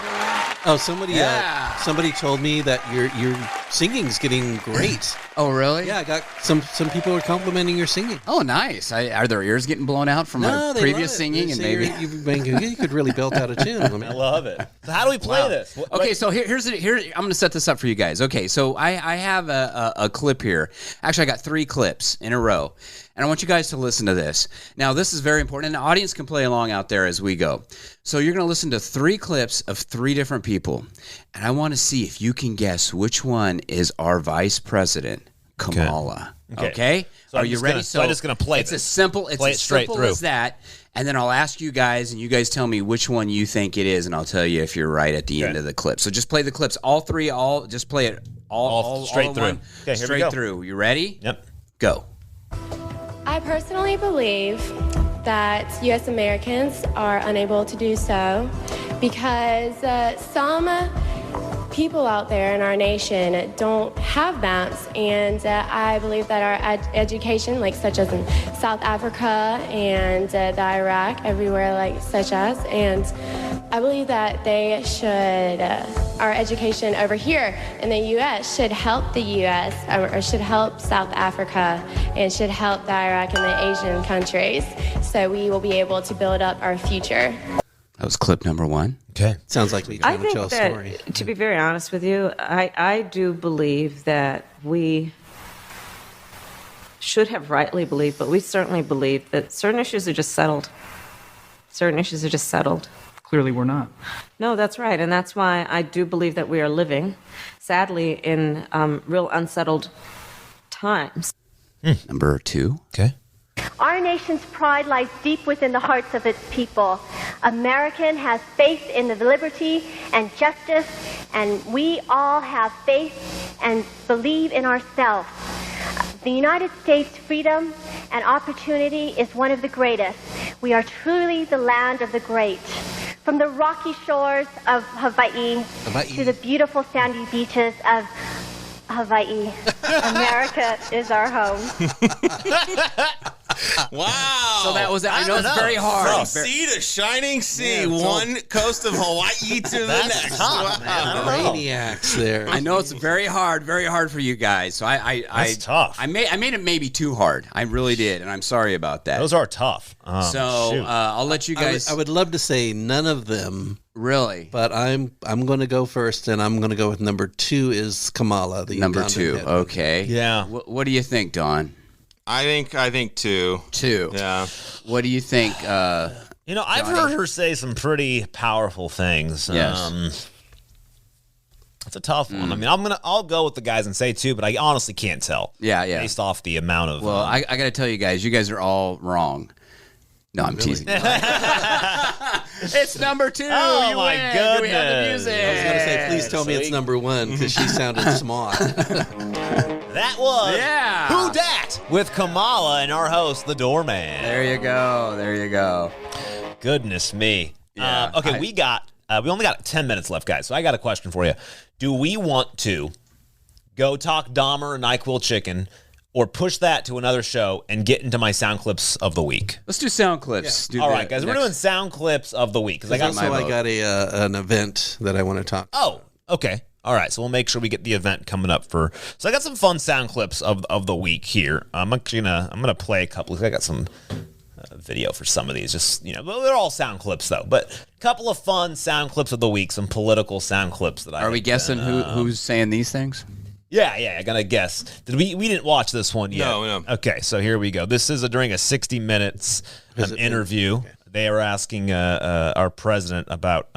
Oh, somebody told me that your singing's getting great. Oh, really? Yeah, I got some people are complimenting your singing. Oh, nice. Are their ears getting blown out from my previous singing? And maybe you could really belt out a tune. I love it. So how do we play this? Okay, so here I'm going to set this up for you guys. Okay, so I have a clip here. Actually, I got 3 clips in a row. And I want you guys to listen to this. Now, this is very important, and the audience can play along out there as we go. So you're going to listen to 3 clips of 3 different people, and I want to see if you can guess which one is our vice president, Kamala. Okay? So Are you ready? So I'm just going to play It's this. as simple as that, and then I'll ask you guys, and you guys tell me which one you think it is, and I'll tell you if you're right at the end of the clip. So just play the clips, all 3, just play it all straight through. One, Okay, here we go. straight through. You ready? Yep. Go. I personally believe that U.S. Americans are unable to do so because some people out there in our nation don't have maps, and I believe that our education, like such as in South Africa and the Iraq, everywhere like such as, and I believe that they should, our education over here in the U.S. should help the U.S. or should help South Africa and should help the Iraq and the Asian countries, so we will be able to build up our future. That was clip number 1. Okay. Sounds like me trying to tell a story. To be very honest with you, I do believe that we should have rightly believed, but we certainly believe that certain issues are just settled. Certain issues are just settled. Clearly we're not. No, that's right. And that's why I do believe that we are living, sadly, in real unsettled times. Number 2. Okay. Our nation's pride lies deep within the hearts of its people. American has faith in the liberty and justice, and we all have faith and believe in ourselves. The United States' freedom and opportunity is one of the greatest. We are truly the land of the great. From the rocky shores of Hawaii to the beautiful sandy beaches of Hawaii, America is our home. Wow. So that was, I know it's very hard. From sea to shining sea, one coast of Hawaii to the next. Tough, man. Maniacs there. I know it's very hard for you guys. So That's tough. I made it maybe too hard. I really did, and I'm sorry about that. Those are tough. I'll let you guys. I would love to say none of them. Really? But I'm going to go first, and I'm going to go with number 2 is Kamala. The Number Ugandan 2. head. Okay. Yeah. What do you think, Don? I think 2. 2. Yeah. What do you think? I've heard her say some pretty powerful things. Yes. It's a tough one. I mean, I'll go with the guys and say 2, but I honestly can't tell. Yeah. Based off the amount of. Well, I got to tell you guys are all wrong. No, I'm teasing. It's number 2. Oh, you my win. Do we have the goodness. music? I was going to say, please tell me it's number 1 because she sounded smart. That was Yeah. Who Dat with Kamala and our host, the Doorman. There you go. Goodness me. Yeah, Okay, we only got 10 minutes left, guys. So I got a question for you. Do we want to go talk Dahmer and NyQuil chicken, or push that to another show and get into my sound clips of the week? Let's do sound clips. All right, guys, we're doing sound clips of the week. I got an event that I want to talk about. Oh, okay. All right, so we'll make sure we get the event coming up for. So I got some fun sound clips of the week here. I'm gonna play a couple. I got some video for some of these. Just well, they're all sound clips though. But a couple of fun sound clips of the week. Some political sound clips that I. Are we guessing who's saying these things? Yeah, I gotta guess. We didn't watch this one yet? No. Okay, so here we go. This is during a 60 Minutes interview. Okay. They are asking our president about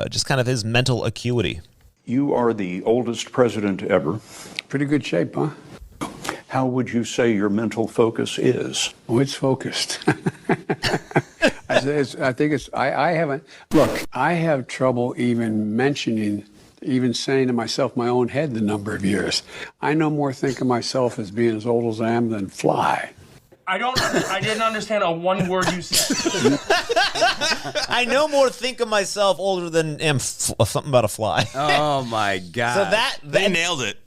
just kind of his mental acuity. You are the oldest president ever. Pretty good shape, huh? How would you say your mental focus is? Oh, it's focused. I have trouble even saying to myself my own head the number of years. I no more think of myself as being as old as I am than fly. I didn't understand a one word you said. I no more think of myself older than something about a fly. Oh my God! So they nailed it.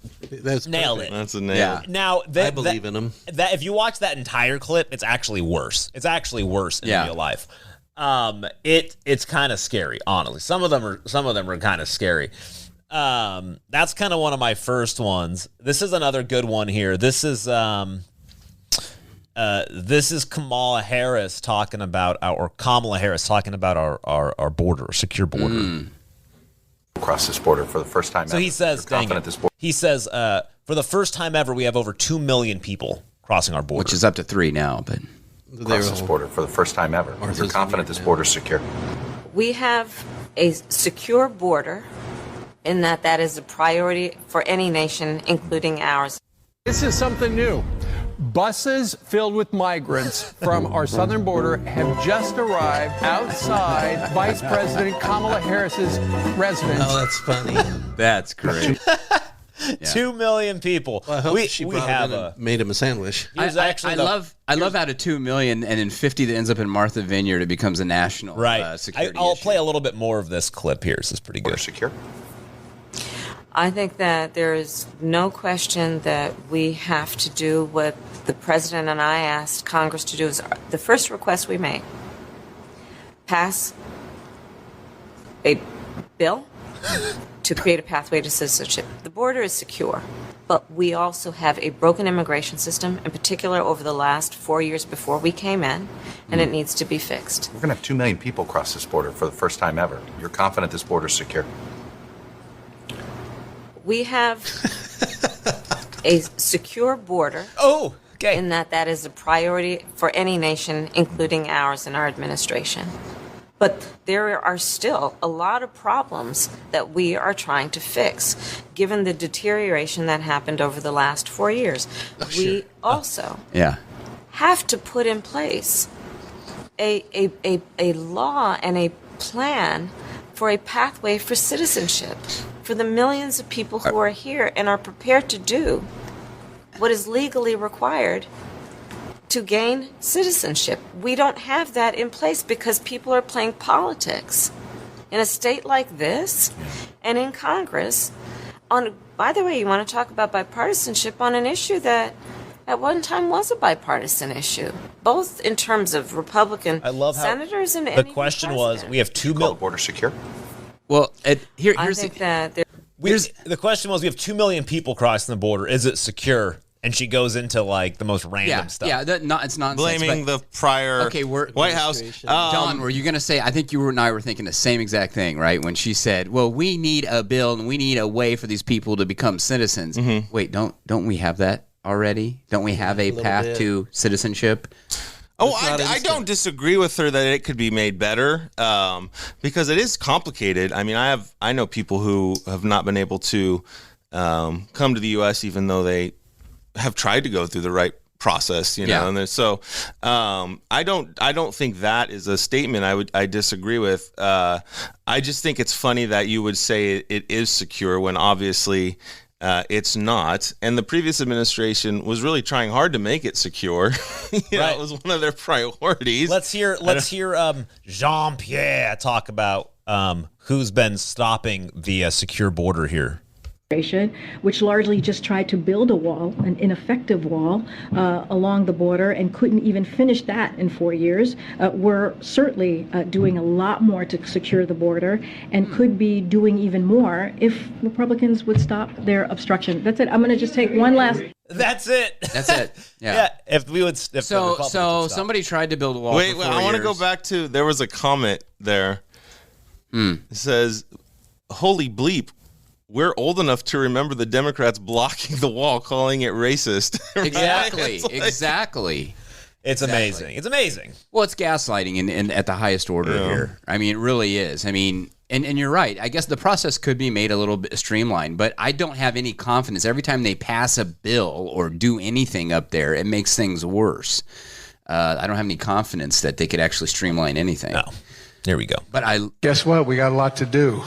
Nailed it. That's a nail. Yeah. Now I believe in them. That if you watch that entire clip, it's actually worse. It's actually worse in real life. It's kind of scary, honestly. Some of them are kind of scary. That's kind of one of my first ones. This is another good one here. This is Kamala Harris talking about our border, secure border. Across this border for the first time so ever. He says, he says, for the first time ever, we have over 2 million people crossing our border. Which is up to 3 now, but across this border for the first time ever. You're confident this border is secure. We have a secure border in that is a priority for any nation, including ours. This is something new. Buses filled with migrants from our southern border have just arrived outside Vice President Kamala Harris's residence. Oh, that's funny. That's great. 2 million people. Well, I hope she made him a sandwich. I love out of 2 million, and in 50 that ends up in Martha Vineyard, it becomes a national security I'll issue. play a little bit more of this clip here. This is pretty good. Secure. I think that there is no question that we have to do what the president and I asked Congress to do. Is the first request we made: pass a bill to create a pathway to citizenship. The border is secure, but we also have a broken immigration system, in particular over the last 4 years before we came in, and it needs to be fixed. We're going to have 2 million people cross this border for the first time ever. You're confident this border is secure. We have a secure border. Oh, okay. In that is a priority for any nation, including ours and our administration. But there are still a lot of problems that we are trying to fix, given the deterioration that happened over the last 4 years. We also have to put in place a law and a plan for a pathway for citizenship for the millions of people who are here and are prepared to do what is legally required to gain citizenship. We don't have that in place because people are playing politics in a state like this and in Congress. By the way, you want to talk about bipartisanship on an issue that at one time was a bipartisan issue, both in terms of Republican senators and the question was, we have 2 million border secure. Well, here's I think that the question was, we have 2 million people crossing the border. Is it secure? And she goes into like the most random stuff. Yeah, it's nonsense. Blaming the prior White House. Don, were you going to say, I think you and I were thinking the same exact thing, right? When she said, well, we need a bill and we need a way for these people to become citizens. Mm-hmm. Wait, don't we have that already? Don't we have a path to citizenship? Oh, I don't disagree with her that it could be made better because it is complicated. I mean, I know people who have not been able to come to the U.S. even though they have tried to go through the right process, you know. And so I don't think that is a statement I disagree with. I just think it's funny that you would say it is secure when obviously it's not, and the previous administration was really trying hard to make it secure. It was one of their priorities. Let's hear Jean-Pierre talk about who's been stopping the secure border here. which largely just tried to build a wall, an ineffective wall, along the border and couldn't even finish that in 4 years. We're certainly doing a lot more to secure the border and could be doing even more if Republicans would stop their obstruction. That's it. I'm going to just take one last... That's it. That's it. Yeah. Yeah. If we would. If So somebody tried to build a wall. Wait, for 4 I want to years. go back to, there was a comment there. It says, holy bleep, we're old enough to remember the Democrats blocking the wall, calling it racist. Right? Exactly. It's like- Exactly. It's amazing. It's amazing. Well, it's gaslighting and at the highest order here. I mean, it really is. I mean, and you're right. I guess the process could be made a little bit streamlined, but I don't have any confidence. Every time they pass a bill or do anything up there, it makes things worse. I don't have any confidence that they could actually streamline anything. No. Here we go. But I Guess what? We got a lot to do.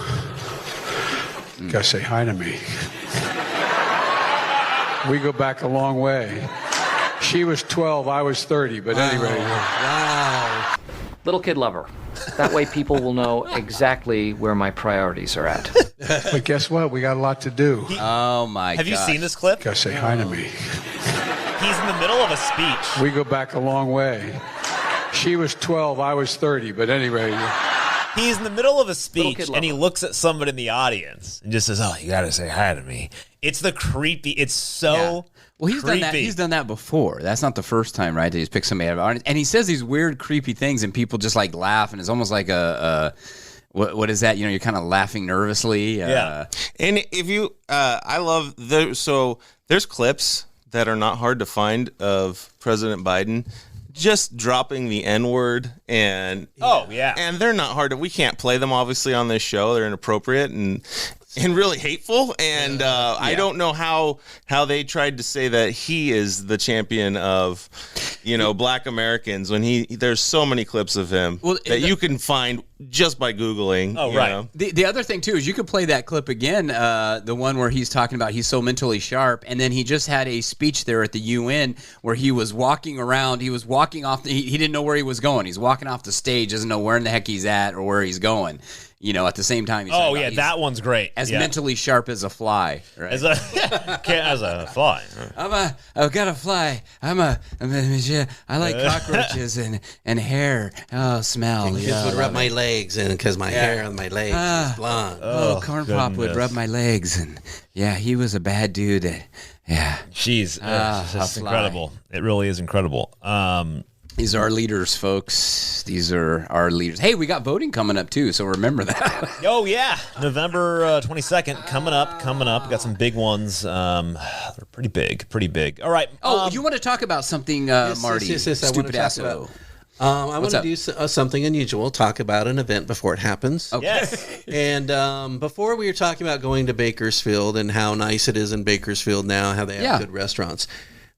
Gotta say hi to me. We go back a long way. She was 12, I was 30, but anyway. Wow. Little kid lover. That way people will know exactly where my priorities are at. But guess what? We got a lot to do. Oh my god. Have you seen this clip? Gotta say hi to me. He's in the middle of a speech. We go back a long way. She was 12, I was 30, but anyway. He's in the middle of a speech kid and he lover. looks at somebody in the audience and just says, "Oh, you got to say hi to me." It's the creepy. It's so Well, he's creepy. done that. He's done that before. That's not the first time, right? That he's picked somebody out of audience, and he says these weird, creepy things, and people just like laugh, and it's almost like what is that? You know, you're kind of laughing nervously. Yeah. And if you, I love, there's clips that are not hard to find of President Biden just dropping the N-word and and they're not hard to, we can't play them obviously on this show. They're inappropriate and really hateful, and I don't know how they tried to say that he is the champion of, Black Americans when there's so many clips of him that you can find just by Googling. Oh, right. The other thing too is you could play that clip again, the one where he's talking about he's so mentally sharp, and then he just had a speech there at the UN where he was walking around. He was walking off. He didn't know where he was going. He's walking off the stage, doesn't know where in the heck he's at or where he's going. At the same time. He's that one's great. As mentally sharp as a fly. Right? As a fly. I've got a fly. I like cockroaches and hair. Oh, smell. Kids would rub my legs in because my hair on my legs is blonde. Corn Pop would rub my legs, and he was a bad dude. Jeez, that's incredible. It really is incredible. These are our leaders, folks. These are our leaders. Hey, we got voting coming up, too, so remember that. Oh, yeah. November 22nd, coming up. Got some big ones. They're pretty big. All right. Oh, you want to talk about something, Marty? Yes, I want to talk about. I want to do something unusual, talk about an event before it happens. Okay. Yes. And before we were talking about going to Bakersfield and how nice it is in Bakersfield now, how they have good restaurants.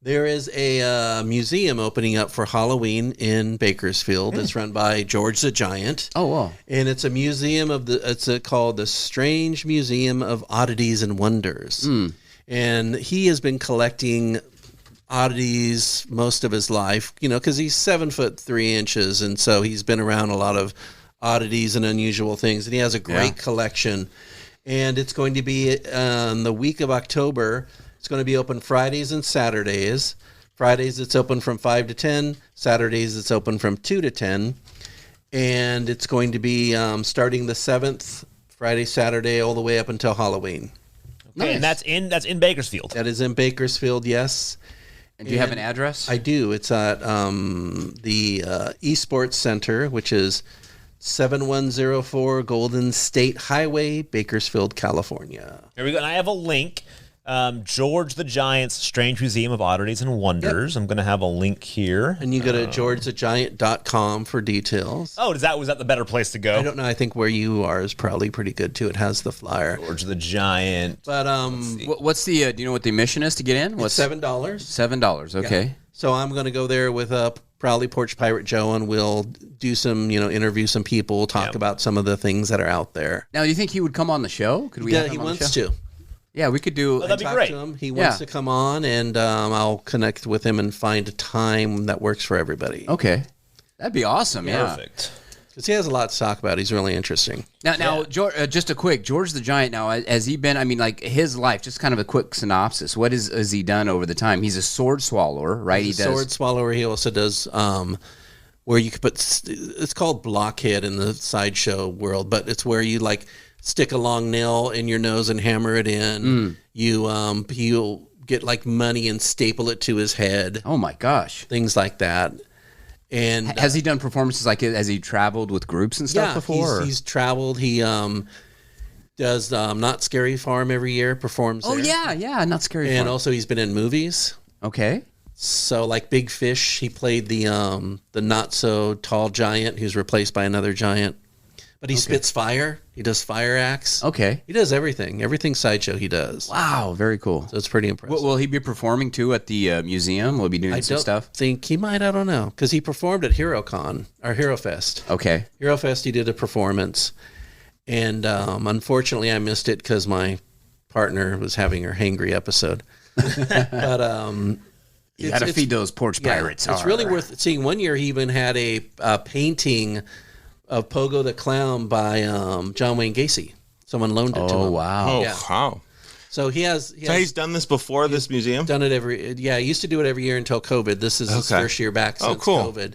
There is a museum opening up for Halloween in Bakersfield. It's run by George the Giant. Oh, wow. And it's a museum it's called the Strange Museum of Oddities and Wonders. And he has been collecting oddities most of his life, because he's 7'3", and so he's been around a lot of oddities and unusual things. And he has a great collection. And it's going to be the week of October. It's going to be open Fridays and Saturdays. Fridays it's open from 5 to 10. Saturdays it's open from 2 to 10. And it's going to be starting the 7th, Friday, Saturday, all the way up until Halloween. Okay, and that's in Bakersfield. That is in Bakersfield, yes. And do you have an address? I do. It's at the Esports Center, which is 7104 Golden State Highway, Bakersfield, California. Here we go. And I have a link. George the Giant's Strange Museum of Oddities and Wonders. Yep. I'm going to have a link here. And you go to georgethegiant.com for details. Oh, was that the better place to go? I don't know. I think where you are is probably pretty good, too. It has the flyer. George the Giant. But what's the, do you know what the admission is to get in? It's $7. $7, okay. Yeah. So I'm going to go there with Proudly Porch Pirate Joe, and we'll do some, interview some people, talk about some of the things that are out there. Now, do you think he would come on the show? Could we? He wants to. Yeah, we could do. That'd be great. To him. He wants to come on, and I'll connect with him and find a time that works for everybody. Okay, that'd be awesome. Perfect. Because he has a lot to talk about. He's really interesting. Now, George, just a quick, George the Giant. Now, has he been? I mean, like his life. Just kind of a quick synopsis. What has he done over the time? He's a sword swallower, right? He's a sword swallower. He also does where you could put. It's called blockhead in the sideshow world, but it's where you like stick a long nail in your nose and hammer it in. He'll get like money and staple it to his head. Oh my gosh, things like that. And has he done performances like it? Has he traveled with groups and stuff before? He's traveled. He does Not Scary Farm every year. Performs. Oh there. yeah, Not Scary Farm. And also he's been in movies. Okay. So like Big Fish, he played the not so tall giant who's replaced by another giant. But he spits fire. He does fire acts. Okay. He does everything. Everything sideshow he does. Wow, very cool. So it's pretty impressive. Will he be performing too at the museum? Will he be doing some stuff? I think he might. I don't know. Because he performed at HeroCon, or Hero Fest. Okay. Hero Fest, he did a performance. And unfortunately, I missed it because my partner was having her hangry episode. But you got to feed those porch pirates. It's really worth seeing. One year, he even had a painting of Pogo the Clown by John Wayne Gacy. Someone loaned it to him. Oh, wow. Oh, wow. So he's done this before this museum? Done it he used to do it every year until COVID. This is his first year back since COVID.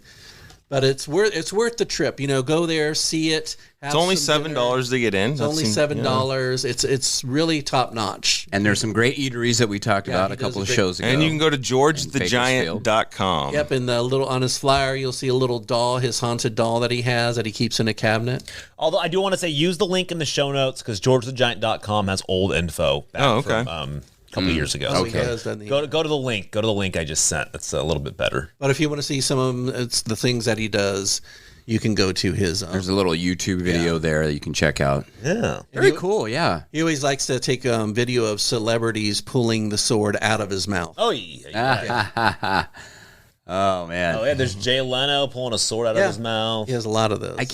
But it's worth the trip. Go there, see it. It's only $7 to get in. It's only $7. It's really top notch. And there's some great eateries that we talked about a couple of shows ago. And you can go to georgethegiant.com. Yep, and on his flyer you'll see a little doll, his haunted doll that he has that he keeps in a cabinet. Although I do want to say use the link in the show notes because georgethegiant.com has old info back from a couple of years ago. Okay. Go to the link. Go to the link I just sent. That's a little bit better. But if you want to see some of them, it's the things that he does. You can go to his. There's a little YouTube video there that you can check out. Yeah, very cool. Yeah, he always likes to take video of celebrities pulling the sword out of his mouth. Oh yeah. Oh man. Oh yeah. There's Jay Leno pulling a sword out of his mouth. He has a lot of those. I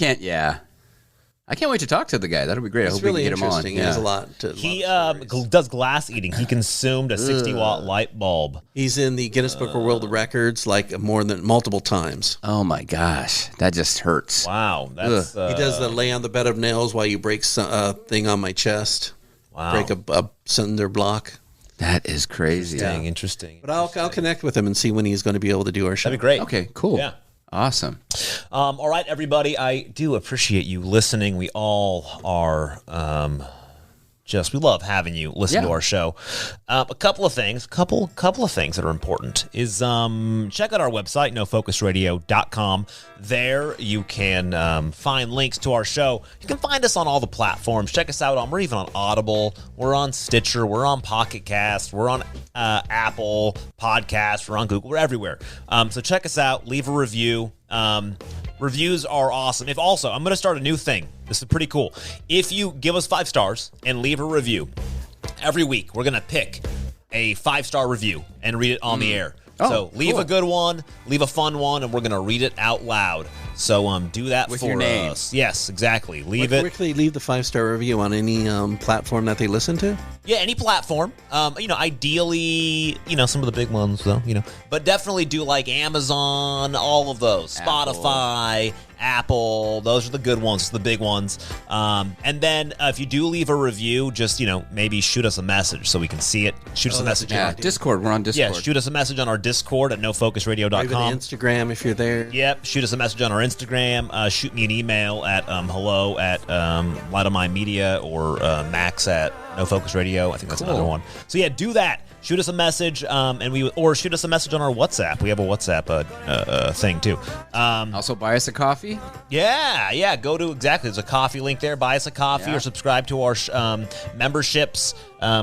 can't wait to talk to the guy. That'll be great. I hope really we can get him on. He has a lot. He does glass eating. He consumed a 60-watt light bulb. He's in the Guinness Book of World Records like multiple times. Oh my gosh, that just hurts. Wow, that's. He does the lay on the bed of nails while you break a thing on my chest. Wow, break a cinder block. That is crazy. Interesting. But I'll connect with him and see when he's going to be able to do our show. That'd be great. Okay, cool. Yeah. Awesome. All right, everybody. I do appreciate you listening. We all are we love having you listen to our show. A couple of things that are important is check out our website, nofocusradio.com. There you can find links to our show. You can find us on all the platforms. Check us out we're even on Audible. We're on Stitcher. We're on Pocket Cast. We're on Apple Podcasts. We're on Google. We're everywhere. So check us out. Leave a review. Reviews are awesome. I'm going to start a new thing. This is pretty cool. If you give us 5 stars and leave a review, every week we're going to pick a 5-star review and read it on the air. So leave a good one, leave a fun one, and we're going to read it out loud. So do that with for your name. us. Yes, exactly. Quickly leave the 5-star review on any platform that they listen to. Yeah, any platform. Ideally, some of the big ones though. But definitely do like Amazon, all of those, Spotify, Apple. Those are the good ones, the big ones. And then if you do leave a review, just maybe shoot us a message so we can see it. Shoot us a message. Yeah, Discord. We're on Discord. Yeah, shoot us a message on our Discord at nofocusradio.com. Even Instagram if you're there. Yep, shoot us a message on our Instagram. Shoot me an email at hello at Light of My Media or Max at No Focus Radio. I think that's another one. So yeah, do that. Shoot us a message, or shoot us a message on our WhatsApp. We have a WhatsApp thing too. Also, buy us a coffee. Yeah. Go to there's a coffee link there. Buy us a coffee or subscribe to our memberships.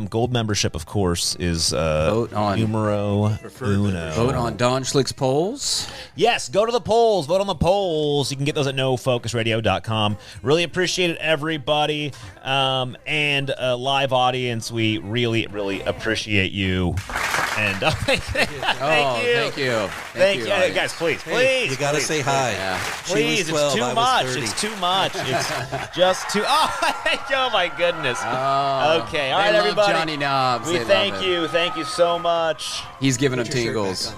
Gold membership, of course, is vote on numero uno. Vote on Don Schlick's polls. Yes, go to the polls. Vote on the polls. You can get those at nofocusradio.com. Really appreciate it, everybody. And live audience, we really, really appreciate you. And thank you. Hey, guys, please. You got to say hi. Yeah. Please, it's too much. It's too much. It's just too. Oh my goodness. Okay, all right, everybody. Johnny Knobs. We thank you. Thank you so much. He's giving them tingles.